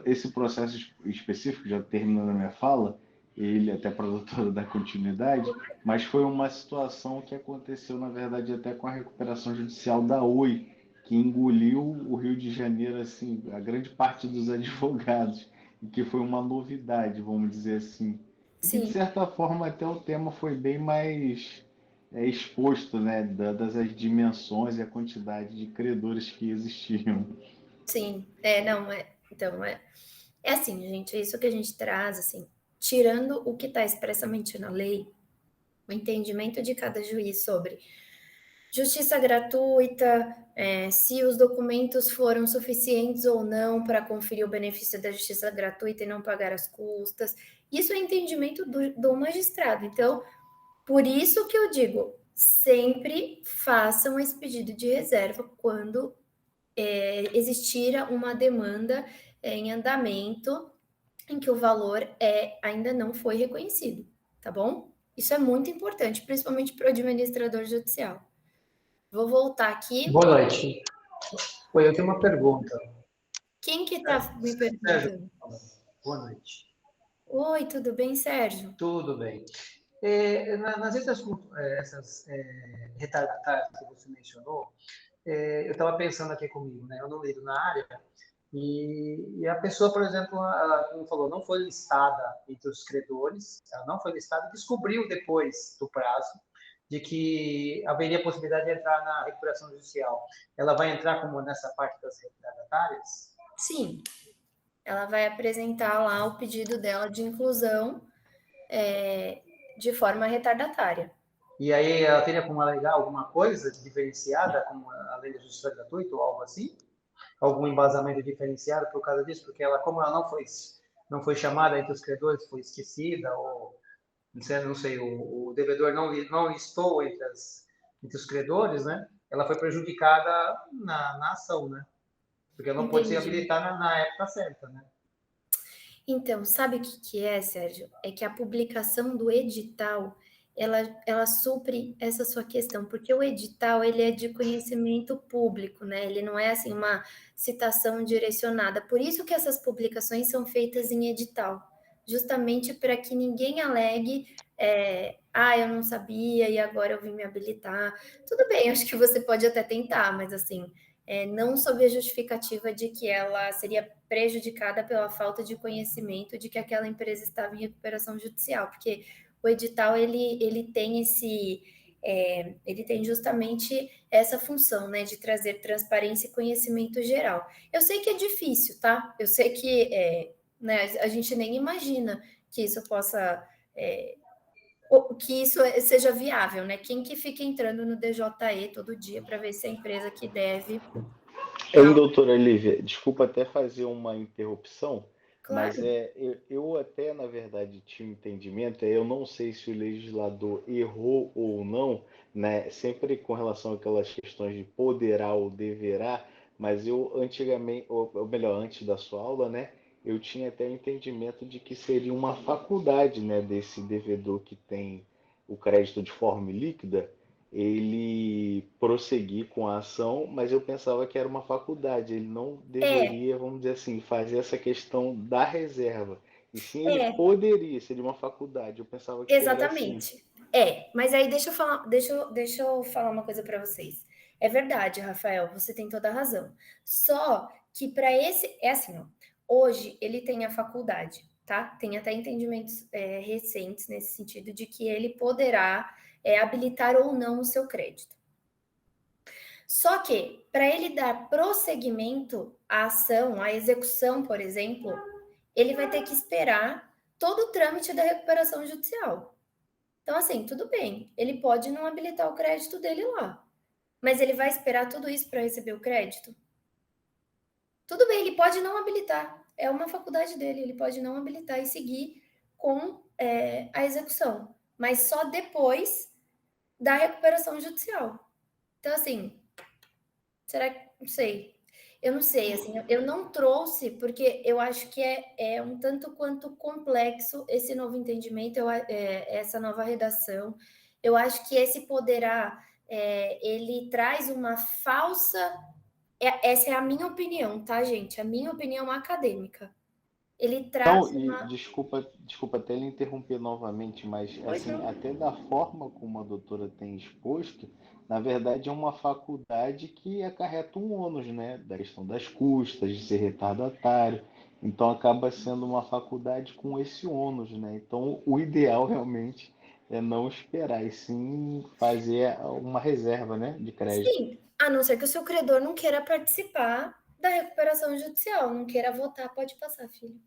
Esse processo específico, já terminando a minha fala, ele até para a doutora dar continuidade, mas foi uma situação que aconteceu, na verdade, até com a recuperação judicial da Oi, que engoliu o Rio de Janeiro, assim, a grande parte dos advogados, e que foi uma novidade, vamos dizer assim. E que, de Sim. certa forma, até o tema foi bem mais exposto, né, dadas as dimensões e a quantidade de credores que existiam. Sim, então, é assim, gente, é isso que a gente traz, assim, tirando o que está expressamente na lei, o entendimento de cada juiz sobre justiça gratuita, se os documentos foram suficientes ou não para conferir o benefício da justiça gratuita e não pagar as custas, isso é entendimento do magistrado. Então, por isso que eu digo, sempre façam esse pedido de reserva quando existir uma demanda em andamento em que o valor ainda não foi reconhecido, tá bom? Isso é muito importante, principalmente para o administrador judicial. Vou voltar aqui. Boa noite. Oi, eu tenho uma pergunta. Quem que está me perguntando? Boa noite. Oi, tudo bem, Sérgio? Tudo bem. Nas essas retardatárias que você mencionou, eu estava pensando aqui comigo, né? Eu não lido na área, e a pessoa, por exemplo, como falou, não foi listada entre os credores, ela não foi listada e descobriu depois do prazo de que haveria possibilidade de entrar na recuperação judicial. Ela vai entrar como nessa parte das retardatárias? Sim. Ela vai apresentar lá o pedido dela de inclusão de forma retardatária. E aí ela teria como alegar alguma coisa diferenciada, como a lei da justiça gratuita ou algo assim? Algum embasamento diferenciado por causa disso? Porque ela, como ela não foi chamada entre os credores, foi esquecida, ou não sei, o devedor não listou entre os credores, né? Ela foi prejudicada na ação, né? Porque ela não pôde se Entendi. habilitar na época certa, né? Então, sabe o que é, Sérgio? É que a publicação do edital, ela supre essa sua questão, porque o edital, ele é de conhecimento público, né? Ele não é, assim, uma citação direcionada. Por isso que essas publicações são feitas em edital, justamente para que ninguém alegue, eu não sabia e agora eu vim me habilitar. Tudo bem, acho que você pode até tentar, mas, assim, não sob a justificativa de que ela seria prejudicada pela falta de conhecimento de que aquela empresa estava em recuperação judicial, porque o edital ele tem ele tem justamente essa função, né, de trazer transparência e conhecimento geral. Eu sei que é difícil, tá? Eu sei que né, a gente nem imagina que isso possa que isso seja viável, né? Quem que fica entrando no DJE todo dia para ver se a empresa que deve. Hein, doutora Lívia, desculpa até fazer uma interrupção, mas Claro. eu até, na verdade, tinha um entendimento, eu não sei se o legislador errou ou não, né, sempre com relação àquelas questões de poderá ou deverá, mas eu antigamente, ou melhor, antes da sua aula, né, eu tinha até o entendimento de que seria uma faculdade, né, desse devedor que tem o crédito de forma líquida, ele prosseguir com a ação, mas eu pensava que era uma faculdade, ele não É, deveria, vamos dizer assim, fazer essa questão da reserva. E sim, ele é, poderia, seria uma faculdade. Eu pensava que seria assim. exatamente. Mas aí deixa eu falar uma coisa para vocês. É verdade, Rafael, você tem toda a razão. Só que para é assim, ó, hoje ele tem a faculdade, tá? Tem até entendimentos recentes nesse sentido de que ele poderá habilitar ou não o seu crédito. Só que para ele dar prosseguimento à ação, à execução, por exemplo, ele vai ter que esperar todo o trâmite da recuperação judicial. Então, assim, tudo bem, ele pode não habilitar o crédito dele lá, mas ele vai esperar tudo isso para receber o crédito? Tudo bem, ele pode não habilitar, é uma faculdade dele, ele pode não habilitar e seguir com a execução, mas só depois da recuperação judicial. Então, assim, será que. Não sei. Eu não sei, assim, eu não trouxe, porque eu acho que é um tanto quanto complexo esse novo entendimento, essa nova redação. Eu acho que esse poderá, ele traz uma falsa. Essa é a minha opinião, tá, gente? A minha opinião acadêmica. Ele traz Então, e uma. desculpa até lhe interromper novamente, mas Pois assim, não. até da forma como a doutora tem exposto, na verdade é uma faculdade que acarreta um ônus, né? Da questão das custas, de ser retardatário. Então acaba sendo uma faculdade com esse ônus, né? Então o ideal realmente é não esperar, e sim fazer uma reserva, né, de crédito. Sim, a não ser que o seu credor não queira participar da recuperação judicial, não queira votar, pode passar, filho.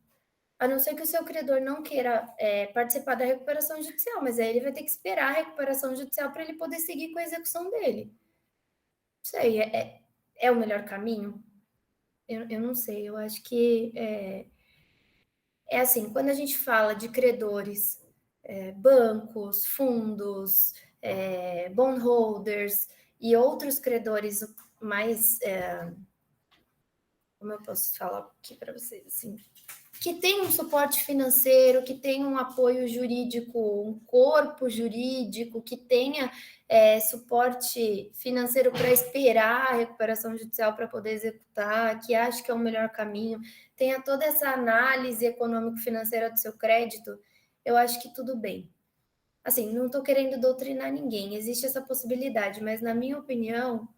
A não ser que o seu credor não queira participar da recuperação judicial, mas aí ele vai ter que esperar a recuperação judicial para ele poder seguir com a execução dele. Isso aí é o melhor caminho? Eu não sei, eu acho que é assim, quando a gente fala de credores, bancos, fundos, bondholders e outros credores mais, como eu posso falar aqui para vocês, assim, que tem um suporte financeiro, que tem um apoio jurídico, um corpo jurídico, que tenha suporte financeiro para esperar a recuperação judicial para poder executar, que acha que é o melhor caminho, tenha toda essa análise econômico-financeira do seu crédito, eu acho que tudo bem. Assim, não estou querendo doutrinar ninguém, existe essa possibilidade, mas na minha opinião,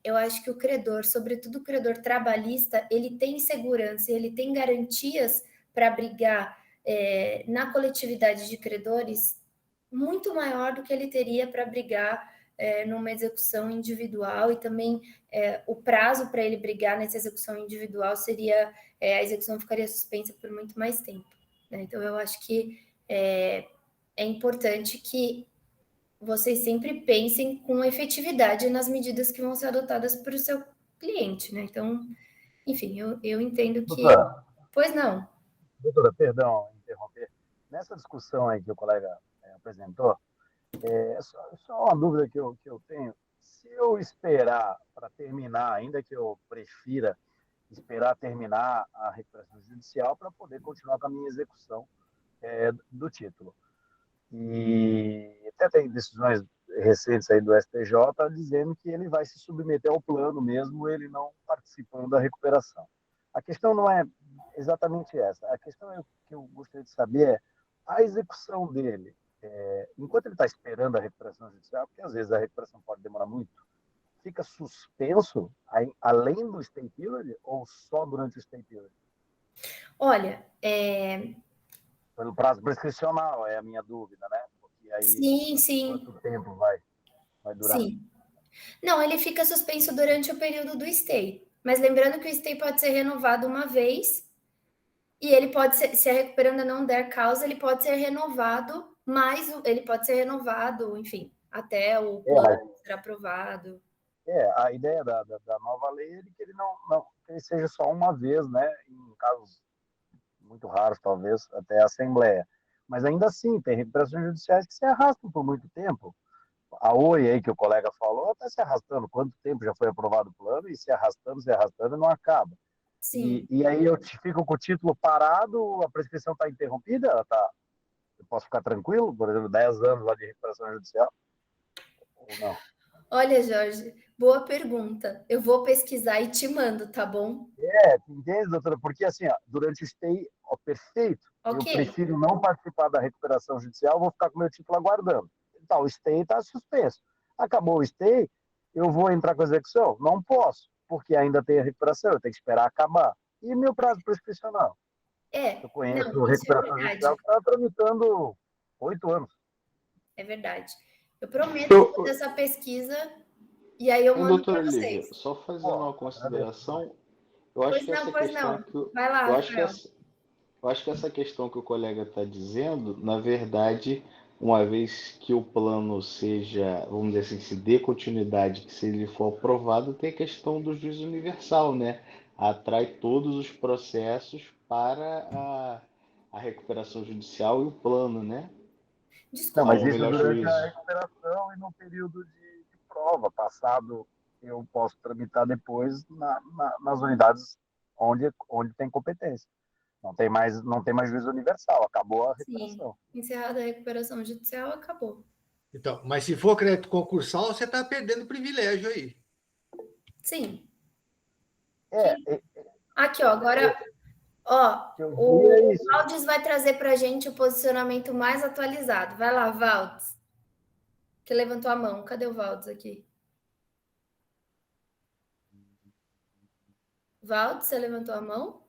eu acho que o credor, sobretudo o credor trabalhista, ele tem segurança, ele tem garantias para brigar na coletividade de credores muito maior do que ele teria para brigar numa execução individual, e também o prazo para ele brigar nessa execução individual seria, a execução ficaria suspensa por muito mais tempo, né? Então eu acho que é importante que vocês sempre pensem com efetividade nas medidas que vão ser adotadas para o seu cliente, né? Então, enfim, eu entendo que... Doutora, Pois não. doutora, perdão interromper. Nessa discussão aí que o colega apresentou, só uma dúvida que eu tenho. Se eu esperar para terminar, ainda que eu prefira esperar terminar a recuperação judicial para poder continuar com a minha execução do título. E até tem decisões recentes aí do STJ dizendo que ele vai se submeter ao plano mesmo ele não participando da recuperação. A questão não é exatamente essa. A questão que eu gostaria de saber é a execução dele. Enquanto ele está esperando a recuperação judicial, porque às vezes a recuperação pode demorar muito, fica suspenso além do stay period ou só durante o stay period? Olha, Pelo prazo prescricional, é a minha dúvida, né? Porque aí, sim. quanto tempo vai durar? Sim. Não, ele fica suspenso durante o período do stay. Mas lembrando que o stay pode ser renovado uma vez e ele pode ser, se a recuperanda não der causa, ele pode ser renovado, ele pode ser renovado, enfim, até o plano ser aprovado. A ideia da nova lei é que ele não que ele seja só uma vez, né? Em casos muito raros, talvez, até a Assembleia. Mas ainda assim, tem recuperações judiciais que se arrastam por muito tempo. A Oi aí que o colega falou está se arrastando. Quanto tempo já foi aprovado o plano e se arrastando e não acaba. Sim. E aí eu fico com o título parado, a prescrição está interrompida, eu posso ficar tranquilo, por exemplo, 10 anos lá de recuperação judicial? Ou não? Olha, Jorge, boa pergunta. Eu vou pesquisar e te mando, tá bom? Entende, doutora? Porque assim, durante o stay, perfeito. Ok. Eu prefiro não participar da recuperação judicial, vou ficar com o meu título aguardando. Então, o stay está suspenso. Acabou o stay, eu vou entrar com a execução? Não posso, porque ainda tem a recuperação, eu tenho que esperar acabar. E meu prazo prescricional? Eu conheço não, recuperação judicial que está tramitando 8 anos. É verdade. Eu prometo fazer essa pesquisa e aí eu mando para vocês. Só fazendo uma consideração, eu acho que essa questão Vai lá, eu acho que essa questão que o colega está dizendo, na verdade, uma vez que o plano seja, vamos dizer assim, se dê continuidade, que se ele for aprovado, tem a questão do juízo universal, né? Atrai todos os processos para a recuperação judicial e o plano, né? Não, mas isso durante a recuperação e no período de prova. Passado, eu posso tramitar depois nas unidades onde tem competência. Não tem mais juízo universal, acabou a recuperação. Sim, encerrada a recuperação judicial, acabou. Então, mas se for crédito concursal, você está perdendo privilégio aí. Sim. Aqui, ó, agora... o Valdes vai trazer para a gente o posicionamento mais atualizado. Vai lá, Valdes. Que levantou a mão. Cadê o Valdes aqui? Valdes, você levantou a mão?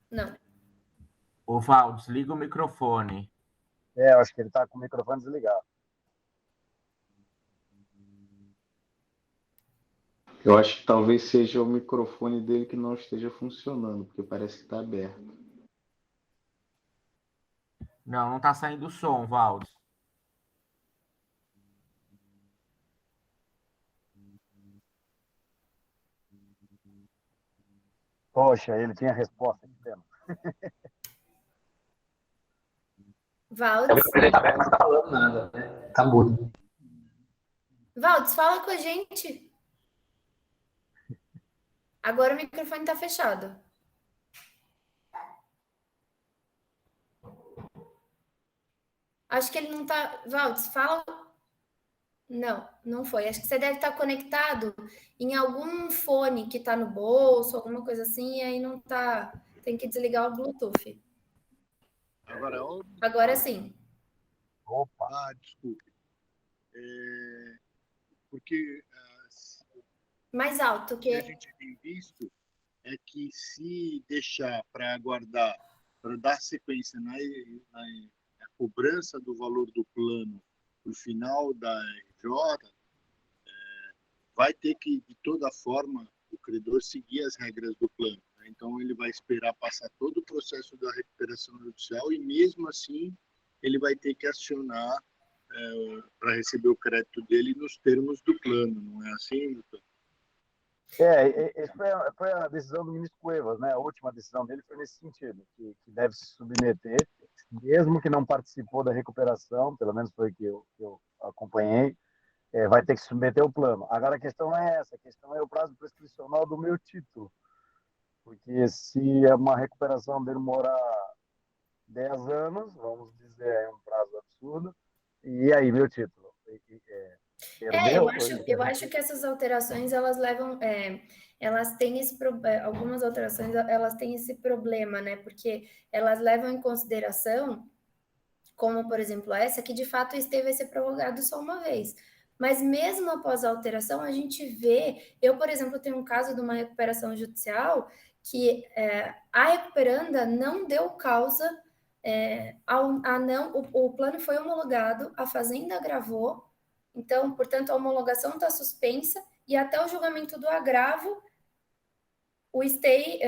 Não. Ô, Valdes, liga o microfone. Eu acho que ele está com o microfone desligado. Eu acho que talvez seja o microfone dele que não esteja funcionando, porque parece que está aberto. Não está saindo som, Valdes. Poxa, ele tinha resposta. Valdes. Ele não está falando nada, né? Tá mudo. Valdes, fala com a gente. Agora o microfone está fechado. Acho que ele não está... Valdes, fala... Não foi. Acho que você deve estar conectado em algum fone que está no bolso, alguma coisa assim, e aí não está... Tem que desligar o Bluetooth. Agora sim. Opa! Desculpe. Porque... Mais alto. O que a gente tem visto é que se deixar para aguardar, para dar sequência na cobrança do valor do plano no final da RJ, vai ter que, de toda forma, o credor seguir as regras do plano. Então, ele vai esperar passar todo o processo da recuperação judicial e, mesmo assim, ele vai ter que acionar para receber o crédito dele nos termos do plano, não é assim, doutor? Foi a decisão do ministro Cuevas, né? A última decisão dele foi nesse sentido, que deve se submeter, mesmo que não participou da recuperação, pelo menos foi o que eu acompanhei, vai ter que submeter o plano. Agora, a questão não é essa, a questão é o prazo prescricional do meu título, porque se uma recuperação demorar 10 anos, vamos dizer, é um prazo absurdo, e aí meu título? Perdeu? Eu acho que essas alterações, elas levam, elas têm algumas alterações, elas têm esse problema, né? Porque elas levam em consideração, como, por exemplo, essa, que de fato o stay vai ser prorrogado só uma vez. Mas mesmo após a alteração, a gente vê... Eu, por exemplo, tenho um caso de uma recuperação judicial que a recuperanda não deu causa o plano foi homologado, a fazenda agravou, então, portanto, a homologação está suspensa e até o julgamento do agravo, o stay,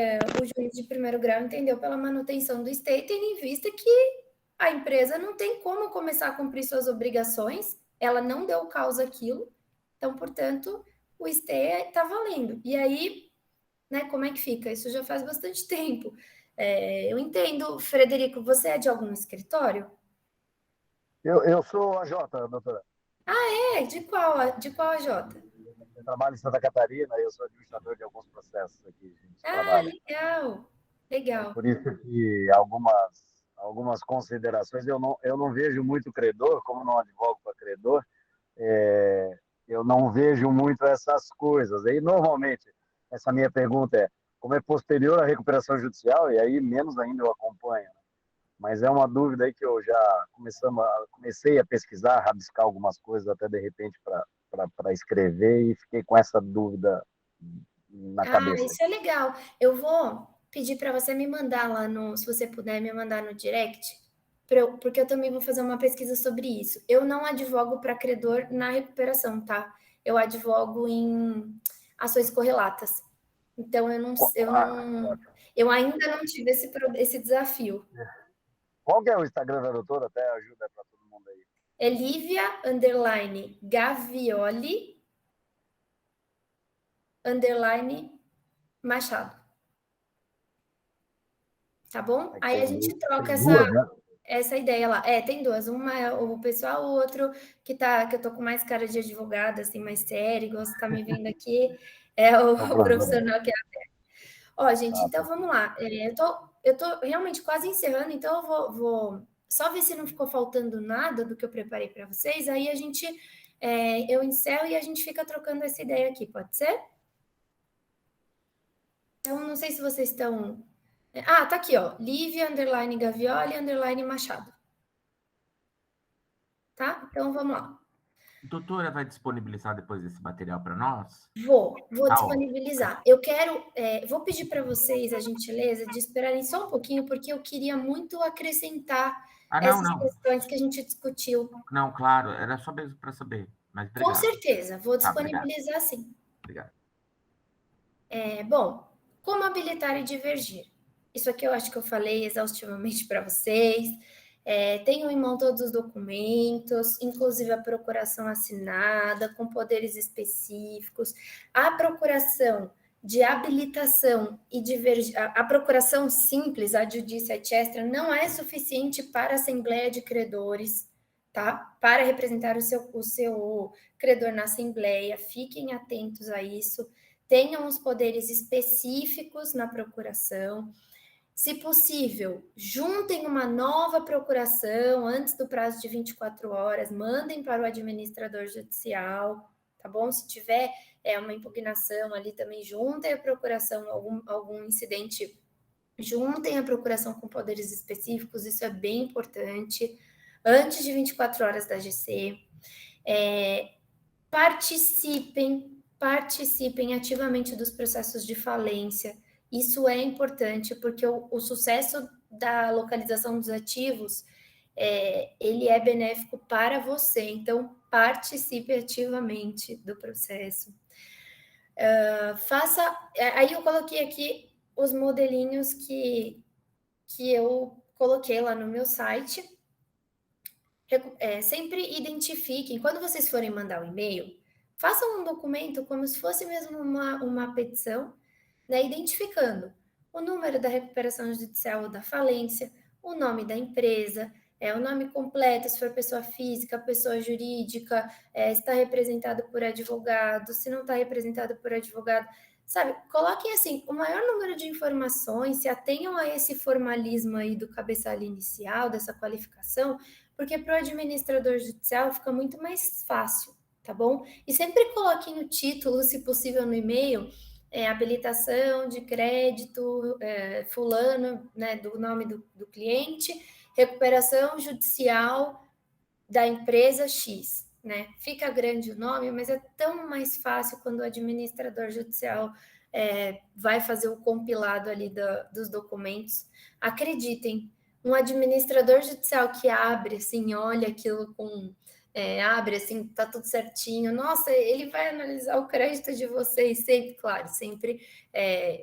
o juiz de primeiro grau entendeu pela manutenção do stay, tendo em vista que a empresa não tem como começar a cumprir suas obrigações, ela não deu causa àquilo, então, portanto, o stay está valendo. E aí, né, como é que fica? Isso já faz bastante tempo. Eu entendo, Frederico, você é de algum escritório? Eu sou a Jota, doutora. De qual AJ? Eu trabalho em Santa Catarina, eu sou administrador de alguns processos aqui. A gente trabalha. Legal. Por isso que algumas considerações, eu não vejo muito credor, como não advogo para credor, eu não vejo muito essas coisas. E, normalmente, essa minha pergunta como é posterior à recuperação judicial, e aí menos ainda eu acompanho. Né? Mas é uma dúvida aí que eu já comecei a pesquisar, rabiscar algumas coisas, até de repente para escrever, e fiquei com essa dúvida na cabeça. Isso é legal. Eu vou pedir para você me mandar lá se você puder me mandar no direct, porque eu também vou fazer uma pesquisa sobre isso. Eu não advogo para credor na recuperação, tá? Eu advogo em ações correlatas. Então, eu ainda não tive esse desafio. Qual que é o Instagram da doutora? Até ajuda para todo mundo aí. É Lívia_Gavioli_Machado. Tá bom? Aí a gente troca essa ideia lá. Tem duas. Uma é o pessoal, o outro que eu tô com mais cara de advogada, assim, mais sério, igual você tá me vendo aqui, é o profissional que é aberto. Gente, então vamos lá. Eu tô realmente quase encerrando, então eu vou só ver se não ficou faltando nada do que eu preparei para vocês, aí eu encerro e a gente fica trocando essa ideia aqui, pode ser? Então, não sei se vocês estão... tá aqui, ó, Lívia_Gavioli_Machado. Tá? Então, vamos lá. Doutora, vai disponibilizar depois esse material para nós? Vou disponibilizar. Eu vou pedir para vocês a gentileza de esperarem só um pouquinho, porque eu queria muito acrescentar essas questões que a gente discutiu. Não, claro, era só mesmo para saber. Mas obrigado. Com certeza, vou disponibilizar sim. Obrigado. Bom, como habilitar e divergir? Isso aqui eu acho que eu falei exaustivamente para vocês. Tenho em mão todos os documentos, inclusive a procuração assinada, com poderes específicos, a procuração de habilitação e a procuração simples, a judicia et extra, não é suficiente para a Assembleia de Credores, tá? Para representar o seu credor na Assembleia, fiquem atentos a isso, tenham os poderes específicos na procuração. Se possível, juntem uma nova procuração antes do prazo de 24 horas, mandem para o administrador judicial, tá bom? Se tiver uma impugnação ali também, juntem a procuração, algum incidente, juntem a procuração com poderes específicos, isso é bem importante, antes de 24 horas da GC. Participem ativamente dos processos de falência. Isso é importante, porque o sucesso da localização dos ativos, ele é benéfico para você. Então, participe ativamente do processo. Aí eu coloquei aqui os modelinhos que eu coloquei lá no meu site. sempre identifiquem, quando vocês forem mandar um e-mail, façam um documento como se fosse mesmo uma petição, né, identificando o número da recuperação judicial ou da falência, o nome da empresa, o nome completo, se for pessoa física, pessoa jurídica, se está representado por advogado, se não está representado por advogado, sabe? Coloquem assim, o maior número de informações, se atenham a esse formalismo aí do cabeçalho inicial, dessa qualificação, porque para o administrador judicial fica muito mais fácil, tá bom? E sempre coloquem no título, se possível no e-mail, habilitação de crédito, fulano, né, do nome do cliente, recuperação judicial da empresa X, né? Fica grande o nome, mas é tão mais fácil quando o administrador judicial vai fazer o compilado ali dos documentos. Acreditem, um administrador judicial que abre, assim, olha aquilo abre assim, tá tudo certinho. Nossa, ele vai analisar o crédito de vocês sempre, claro, sempre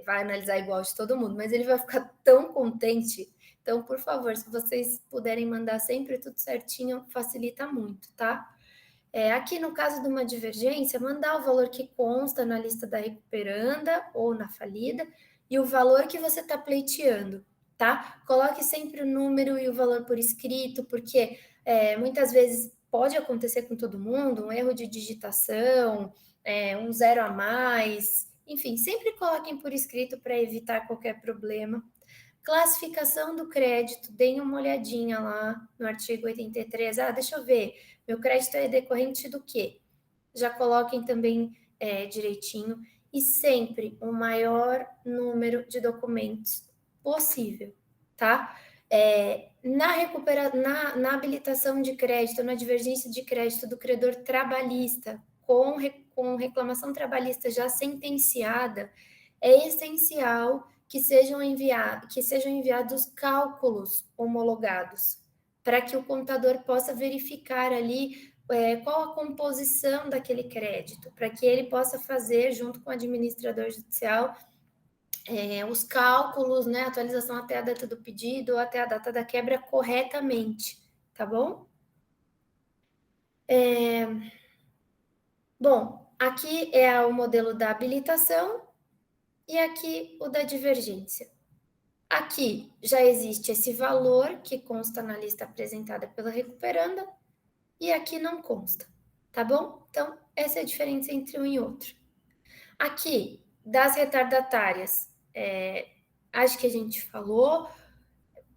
vai analisar igual de todo mundo, mas ele vai ficar tão contente. Então, por favor, se vocês puderem mandar sempre tudo certinho, facilita muito, tá? Aqui no caso de uma divergência, mandar o valor que consta na lista da recuperanda ou na falida e o valor que você está pleiteando, tá? Coloque sempre o número e o valor por escrito, porque muitas vezes pode acontecer com todo mundo, um erro de digitação, um zero a mais, enfim, sempre coloquem por escrito para evitar qualquer problema. Classificação do crédito, deem uma olhadinha lá no artigo 83. Deixa eu ver, meu crédito é decorrente do quê? Já coloquem também direitinho. E sempre o maior número de documentos possível, tá? Na habilitação de crédito, na divergência de crédito do credor trabalhista, com reclamação trabalhista já sentenciada, é essencial que sejam enviados cálculos homologados, para que o contador possa verificar ali qual a composição daquele crédito, para que ele possa fazer, junto com o administrador judicial, os cálculos, né, atualização até a data do pedido ou até a data da quebra corretamente, tá bom? Bom, aqui é o modelo da habilitação e aqui o da divergência. Aqui já existe esse valor que consta na lista apresentada pela recuperanda e aqui não consta, tá bom? Então, essa é a diferença entre um e outro. Aqui, das retardatárias, acho que a gente falou,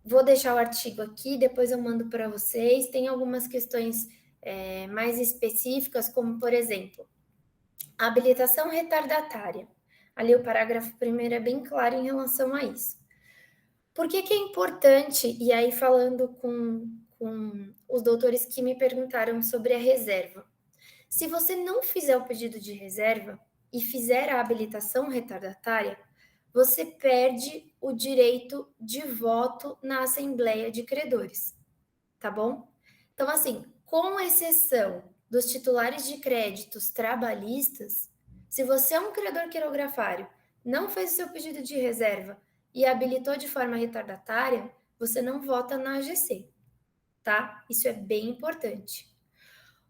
vou deixar o artigo aqui, depois eu mando para vocês. Tem algumas questões mais específicas, como, por exemplo, a habilitação retardatária. Ali o parágrafo 1º é bem claro em relação a isso. Por que é importante, e aí falando com os doutores que me perguntaram sobre a reserva. Se você não fizer o pedido de reserva e fizer a habilitação retardatária, você perde o direito de voto na Assembleia de Credores, tá bom? Então, assim, com exceção dos titulares de créditos trabalhistas, se você é um credor quirografário, não fez o seu pedido de reserva e habilitou de forma retardatária, você não vota na AGC, tá? Isso é bem importante.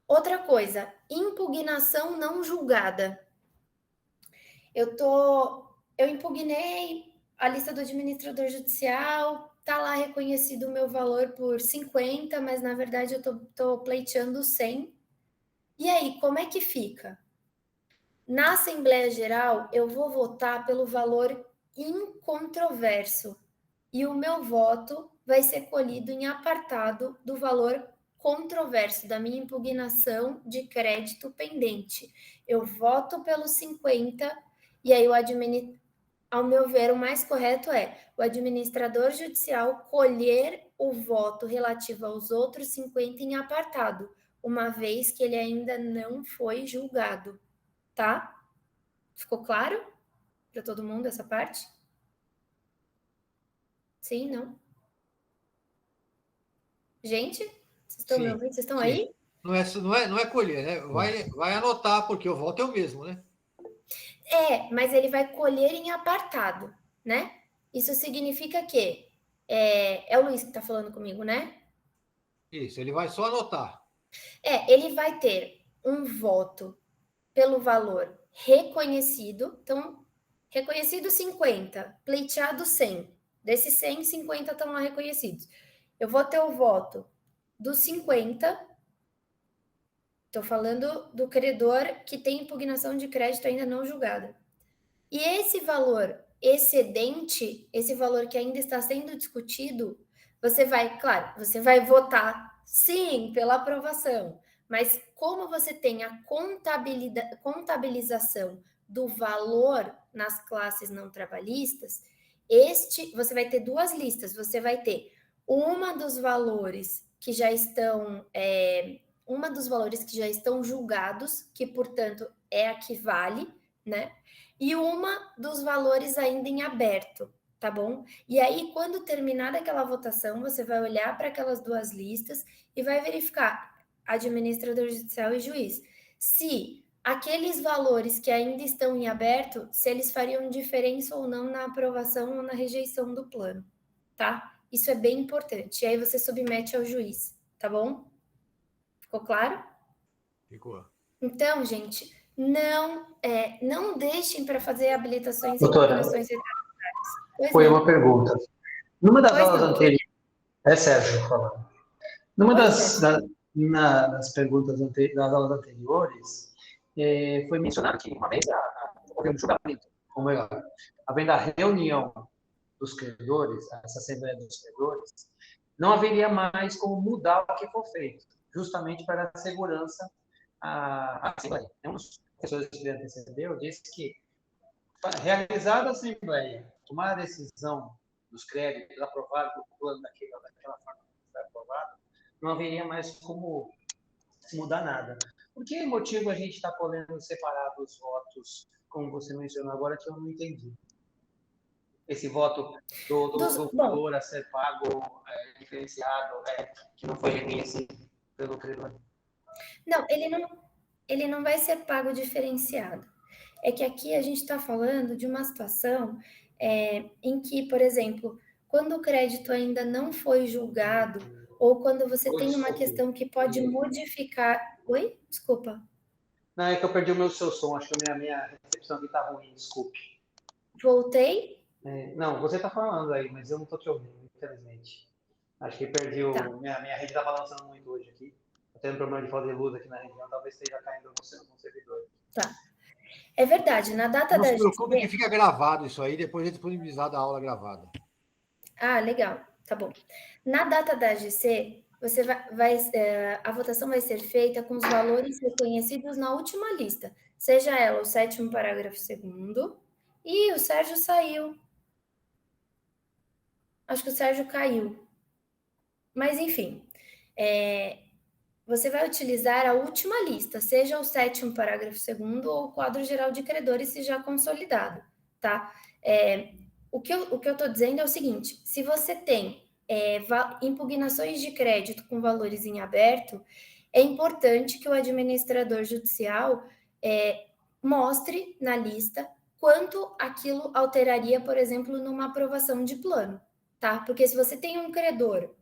Outra coisa, impugnação não julgada. Eu impugnei a lista do administrador judicial, tá lá reconhecido o meu valor por 50, mas na verdade eu tô pleiteando 100. E aí, como é que fica? Na Assembleia Geral, eu vou votar pelo valor incontroverso e o meu voto vai ser colhido em apartado do valor controverso da minha impugnação de crédito pendente. Eu voto pelos 50 e aí ao meu ver, o mais correto é o administrador judicial colher o voto relativo aos outros 50 em apartado, uma vez que ele ainda não foi julgado, tá? Ficou claro para todo mundo essa parte? Sim, não? Gente, vocês estão me ouvindo? Vocês estão aí? Não é colher, né? Vai anotar, porque o voto é o mesmo, né? Mas ele vai colher em apartado, né? Isso significa que é o Luiz que está falando comigo, né? Isso, ele vai só anotar. Ele vai ter um voto pelo valor reconhecido. Então, reconhecido 50, pleiteado 100. Desses 100, 50 estão lá reconhecidos. Eu vou ter o voto dos 50. Estou falando do credor que tem impugnação de crédito ainda não julgada. E esse valor excedente, esse valor que ainda está sendo discutido, você vai votar sim pela aprovação, mas como você tem a contabilização do valor nas classes não trabalhistas, você vai ter duas listas. Você vai ter uma dos valores que já estão julgados, que portanto é a que vale, né? E uma dos valores ainda em aberto, tá bom? E aí, quando terminar aquela votação, você vai olhar para aquelas duas listas e vai verificar, administrador judicial e juiz, se aqueles valores que ainda estão em aberto, se eles fariam diferença ou não na aprovação ou na rejeição do plano, tá? Isso é bem importante. E aí você submete ao juiz, tá bom? Ficou claro? Ficou. Então, gente, não deixem para fazer habilitações e Doutora, impugnações retardatárias. foi uma pergunta. Numa das aulas não. anteriores, é Sérgio falando. Numa das perguntas das aulas anteriores, foi mencionado que uma vez havendo julgamento, ou melhor, havendo a reunião dos credores, essa assembleia dos credores, não haveria mais como mudar o que for feito, justamente para dar segurança à assembleia. Um dos professores que antecedeu disse que, realizada a assembleia, tomar a decisão dos créditos, aprovar o plano daquela forma que foi aprovado, não haveria mais como se mudar nada. Por que motivo a gente está podendo separar os votos, como você mencionou agora, que eu não entendi? Esse voto do valor a ser pago diferenciado, que não foi reconhecido pelo credor? Não, ele não vai ser pago diferenciado. É que aqui a gente está falando de uma situação em que, por exemplo, quando o crédito ainda não foi julgado, ou quando você tem uma questão que pode modificar... Oi? Desculpa. Não, é que eu perdi o seu som, acho que a minha recepção aqui está ruim, desculpe. Voltei? Não, você está falando aí, mas eu não estou te ouvindo, infelizmente. Acho que perdi minha rede está balançando muito hoje aqui. Estou tendo problema de fazer luz aqui na região, talvez esteja caindo no servidor. Tá. É verdade, na data da... Não se preocupe que fica gravado isso aí, depois é disponibilizada a aula gravada. Ah, legal, tá bom. Na data da AGC, você a votação vai ser feita com os valores reconhecidos na última lista, seja ela o 7º parágrafo 2º, e o Sérgio saiu. Acho que o Sérgio caiu. Mas, enfim, você vai utilizar a última lista, seja o 7º parágrafo 2º ou o quadro geral de credores, se já consolidado, tá? O que eu estou dizendo é o seguinte, se você tem impugnações de crédito com valores em aberto, é importante que o administrador judicial mostre na lista quanto aquilo alteraria, por exemplo, numa aprovação de plano, tá? Porque se você tem um credor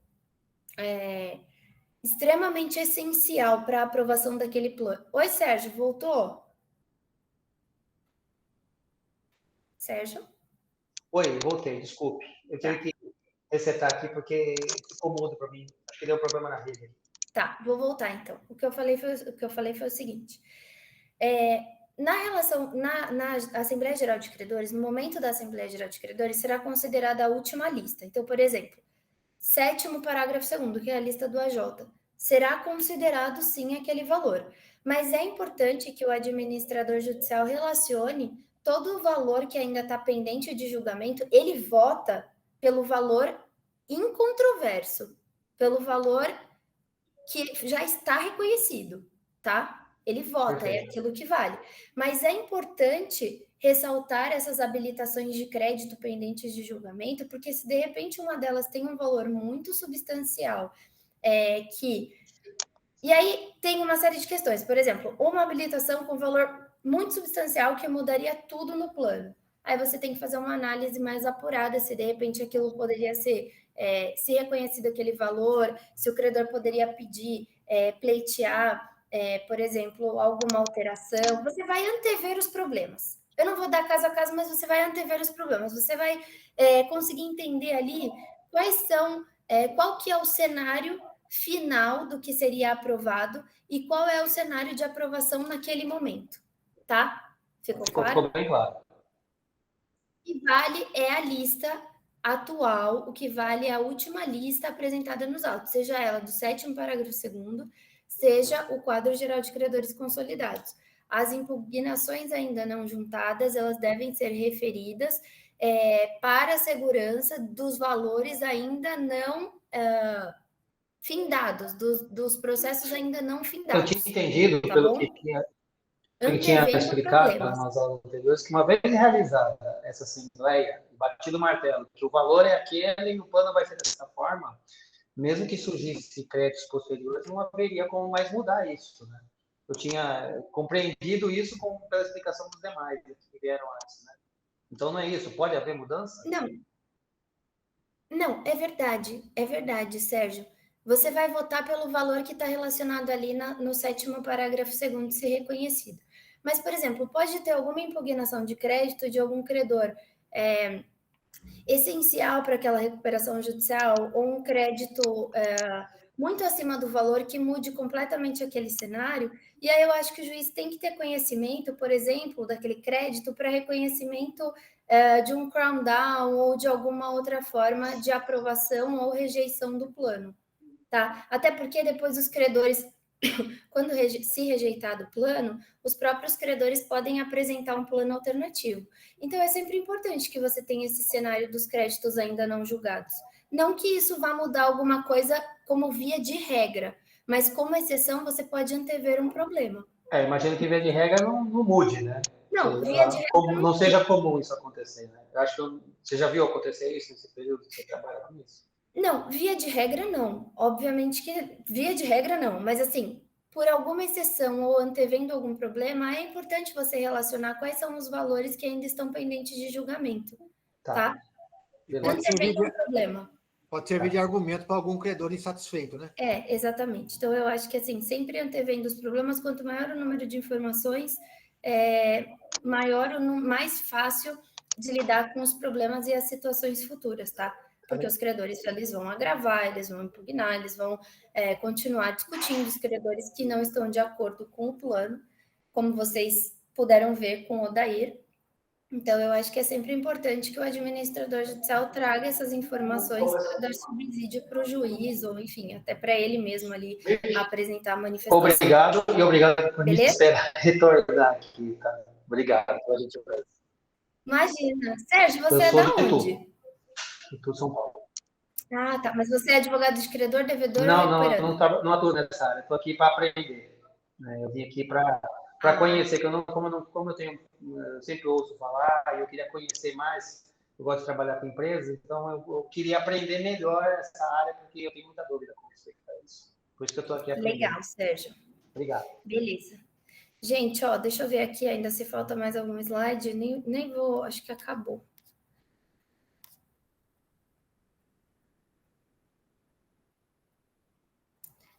extremamente essencial para a aprovação daquele plano... Oi, Sérgio, voltou? Sérgio? Oi, voltei, desculpe. Eu tive que resetar aqui porque ficou mudo para mim. Acho que deu problema na rede. Tá, vou voltar então. O que eu falei foi o seguinte. Na Assembleia Geral de Credores, no momento da Assembleia Geral de Credores, será considerada a última lista. Então, por exemplo, 7º parágrafo 2º, que é a lista do AJ, será considerado sim aquele valor. Mas é importante que o administrador judicial relacione todo o valor que ainda está pendente de julgamento, ele vota pelo valor incontroverso, pelo valor que já está reconhecido, tá? Ele vota, é aquilo que vale. Mas é importante ressaltar essas habilitações de crédito pendentes de julgamento, porque se de repente uma delas tem um valor muito substancial, e aí tem uma série de questões. Por exemplo, uma habilitação com valor muito substancial que mudaria tudo no plano. aí você tem que fazer uma análise mais apurada, se de repente aquilo poderia ser, se reconhecido aquele valor, se o credor poderia pedir, pleitear, por exemplo, alguma alteração. Você vai antever os problemas. Eu não vou dar caso a caso, mas você vai antever os problemas. Você vai conseguir entender ali qual que é o cenário final do que seria aprovado e qual é o cenário de aprovação naquele momento, tá? Ficou claro? Ficou bem claro. O que vale é a lista atual, o que vale é a última lista apresentada nos autos, seja ela do 7º parágrafo 2º, seja o quadro geral de credores consolidados. As impugnações ainda não juntadas, elas devem ser referidas para a segurança dos valores ainda não findados, dos processos ainda não findados. Eu tinha entendido, tá pelo bom? que ele tinha explicado nas aulas anteriores, que uma vez realizada essa assembleia, batido o martelo, que o valor é aquele e o plano vai ser dessa forma, mesmo que surgisse créditos posteriores, não haveria como mais mudar isso, né? Eu tinha compreendido isso pela explicação dos demais que vieram antes, né? Então não é isso, pode haver mudança? Não, é verdade, Sérgio. Você vai votar pelo valor que está relacionado ali no 7º parágrafo 2º de ser reconhecido. Mas, por exemplo, pode ter alguma impugnação de crédito de algum credor essencial para aquela recuperação judicial ou um crédito muito acima do valor que mude completamente aquele cenário, e aí eu acho que o juiz tem que ter conhecimento, por exemplo, daquele crédito para reconhecimento de um crown down ou de alguma outra forma de aprovação ou rejeição do plano, tá? Até porque depois os credores, quando se rejeitar do plano, os próprios credores podem apresentar um plano alternativo. Então, é sempre importante que você tenha esse cenário dos créditos ainda não julgados. Não que isso vá mudar alguma coisa como via de regra, mas como exceção, você pode antever um problema. Imagino que via de regra não mude, né? Não, via de regra não seja comum isso acontecer, né? Eu acho que você já viu acontecer isso nesse período que você trabalha com isso? Não, via de regra não. Obviamente que via de regra não, mas assim, por alguma exceção ou antevendo algum problema, é importante você relacionar quais são os valores que ainda estão pendentes de julgamento, tá? Antevendo um problema. Pode servir de argumento para algum credor insatisfeito, né? Exatamente. Então, eu acho que, assim, sempre antevendo os problemas, quanto maior o número de informações, mais fácil de lidar com os problemas e as situações futuras, tá? Porque os credores, eles vão agravar, eles vão impugnar, eles vão continuar discutindo, os credores que não estão de acordo com o plano, como vocês puderam ver com o Odair. Então, eu acho que é sempre importante que o administrador judicial traga essas informações para dar subsídio para o juiz, ou enfim, até para ele mesmo ali apresentar a manifestação. Obrigado por me esperar retornar aqui, tá? Obrigado pela gentileza. Imagina. Sérgio, você é da onde? Itu, São Paulo. Ah, tá. Mas você é advogado de credor, devedor ou recuperando? Não atuo nessa área. Estou aqui para aprender. Eu vim aqui para conhecer, que como eu sempre ouço falar, e eu queria conhecer mais, eu gosto de trabalhar com empresas, então eu queria aprender melhor essa área, porque eu tenho muita dúvida com isso. Por isso que eu estou aqui aprendendo. Legal, Sérgio. Obrigado. Beleza. Gente, deixa eu ver aqui ainda se falta mais algum slide. Nem vou, acho que acabou.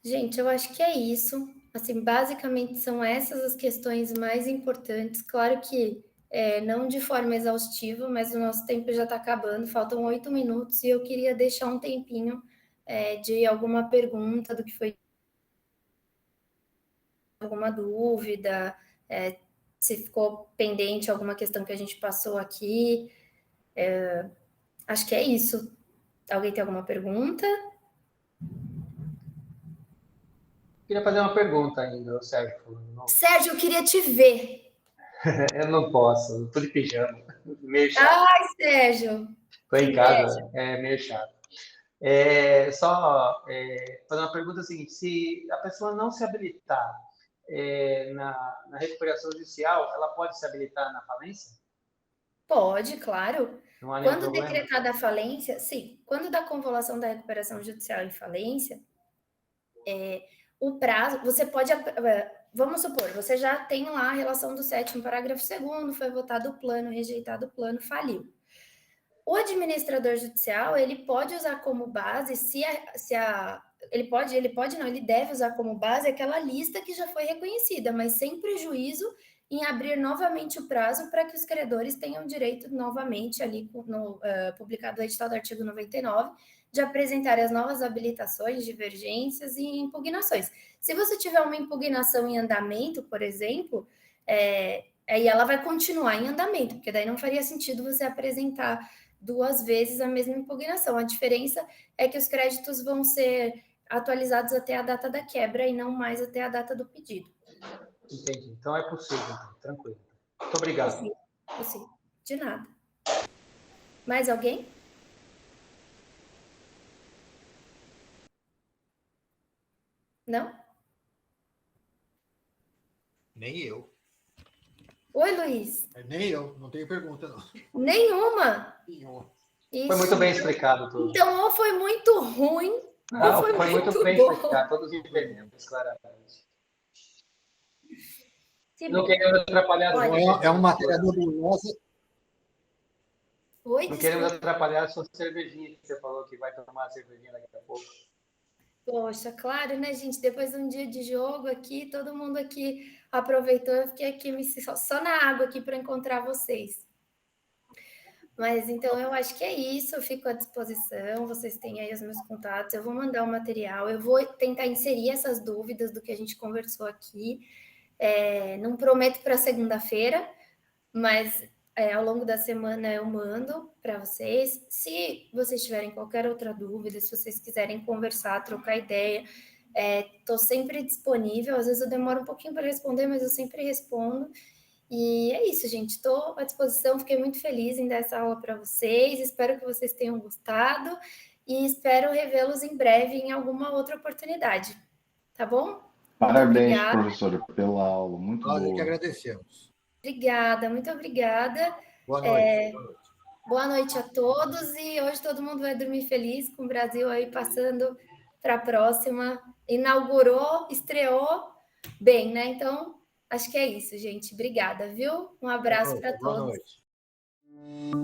Gente, eu acho que é isso. Assim, basicamente são essas as questões mais importantes. Claro que não de forma exaustiva, mas o nosso tempo já está acabando, faltam 8 minutos, e eu queria deixar um tempinho de alguma pergunta do que foi, alguma dúvida, se ficou pendente alguma questão que a gente passou aqui. Acho que é isso. Alguém tem alguma pergunta? Queria fazer uma pergunta ainda, Sérgio. Sérgio, eu queria te ver. Eu não posso, estou de pijama. Meio chato. Ai, Sérgio. Estou em casa, é meio chato. Só fazer uma pergunta seguinte: se a pessoa não se habilitar na recuperação judicial, ela pode se habilitar na falência? Pode, claro. Não há nenhum Quando problema? decretada a falência, sim. Quando da convolução da recuperação judicial em falência, o prazo, você pode vamos supor, você já tem lá a relação do 7º parágrafo 2º, foi votado o plano, rejeitado o plano, faliu. O administrador judicial, ele pode usar como base, ele deve usar como base aquela lista que já foi reconhecida, mas sem prejuízo em abrir novamente o prazo para que os credores tenham direito novamente, ali publicado no edital do artigo 99, de apresentar as novas habilitações, divergências e impugnações. Se você tiver uma impugnação em andamento, por exemplo, aí ela vai continuar em andamento, porque daí não faria sentido você apresentar 2 vezes a mesma impugnação. A diferença é que os créditos vão ser atualizados até a data da quebra e não mais até a data do pedido. Entendi. Então é possível, então. Tranquilo. Muito obrigado. Possível. De nada. Mais alguém? Não? Nem eu. Oi, Luiz. Nem eu, não tenho pergunta, não. Nenhuma? Nenhuma. Isso. Foi muito bem explicado tudo. Então, ou foi muito ruim, Não, ou foi muito bem bom. explicado, todos entendemos, claramente. Que Não bom. queremos atrapalhar Olha, muito. É uma matéria nebulosa. Oi, Não queremos desculpa. atrapalhar a sua cervejinha, que você falou que vai tomar a cervejinha daqui a pouco. Poxa, claro, né, gente? Depois de um dia de jogo aqui, todo mundo aqui aproveitou. Eu fiquei aqui só na água aqui para encontrar vocês. Mas então eu acho que é isso. Eu fico à disposição. Vocês têm aí os meus contatos. Eu vou mandar o material. Eu vou tentar inserir essas dúvidas do que a gente conversou aqui. Não prometo para segunda-feira, mas ao longo da semana eu mando para vocês. Se vocês tiverem qualquer outra dúvida, se vocês quiserem conversar, trocar ideia, estou sempre disponível. Às vezes eu demoro um pouquinho para responder, mas eu sempre respondo. E é isso, gente. Estou à disposição. Fiquei muito feliz em dar essa aula para vocês. Espero que vocês tenham gostado e espero revê-los em breve em alguma outra oportunidade. Tá bom? Parabéns, professora, pela aula. Muito Nós boa. que agradecemos. Obrigada, muito obrigada. Boa noite. Boa noite a todos e hoje todo mundo vai dormir feliz com o Brasil aí passando para a próxima. Inaugurou, estreou bem, né? Então, acho que é isso, gente. Obrigada, viu? Um abraço para todos. Boa noite.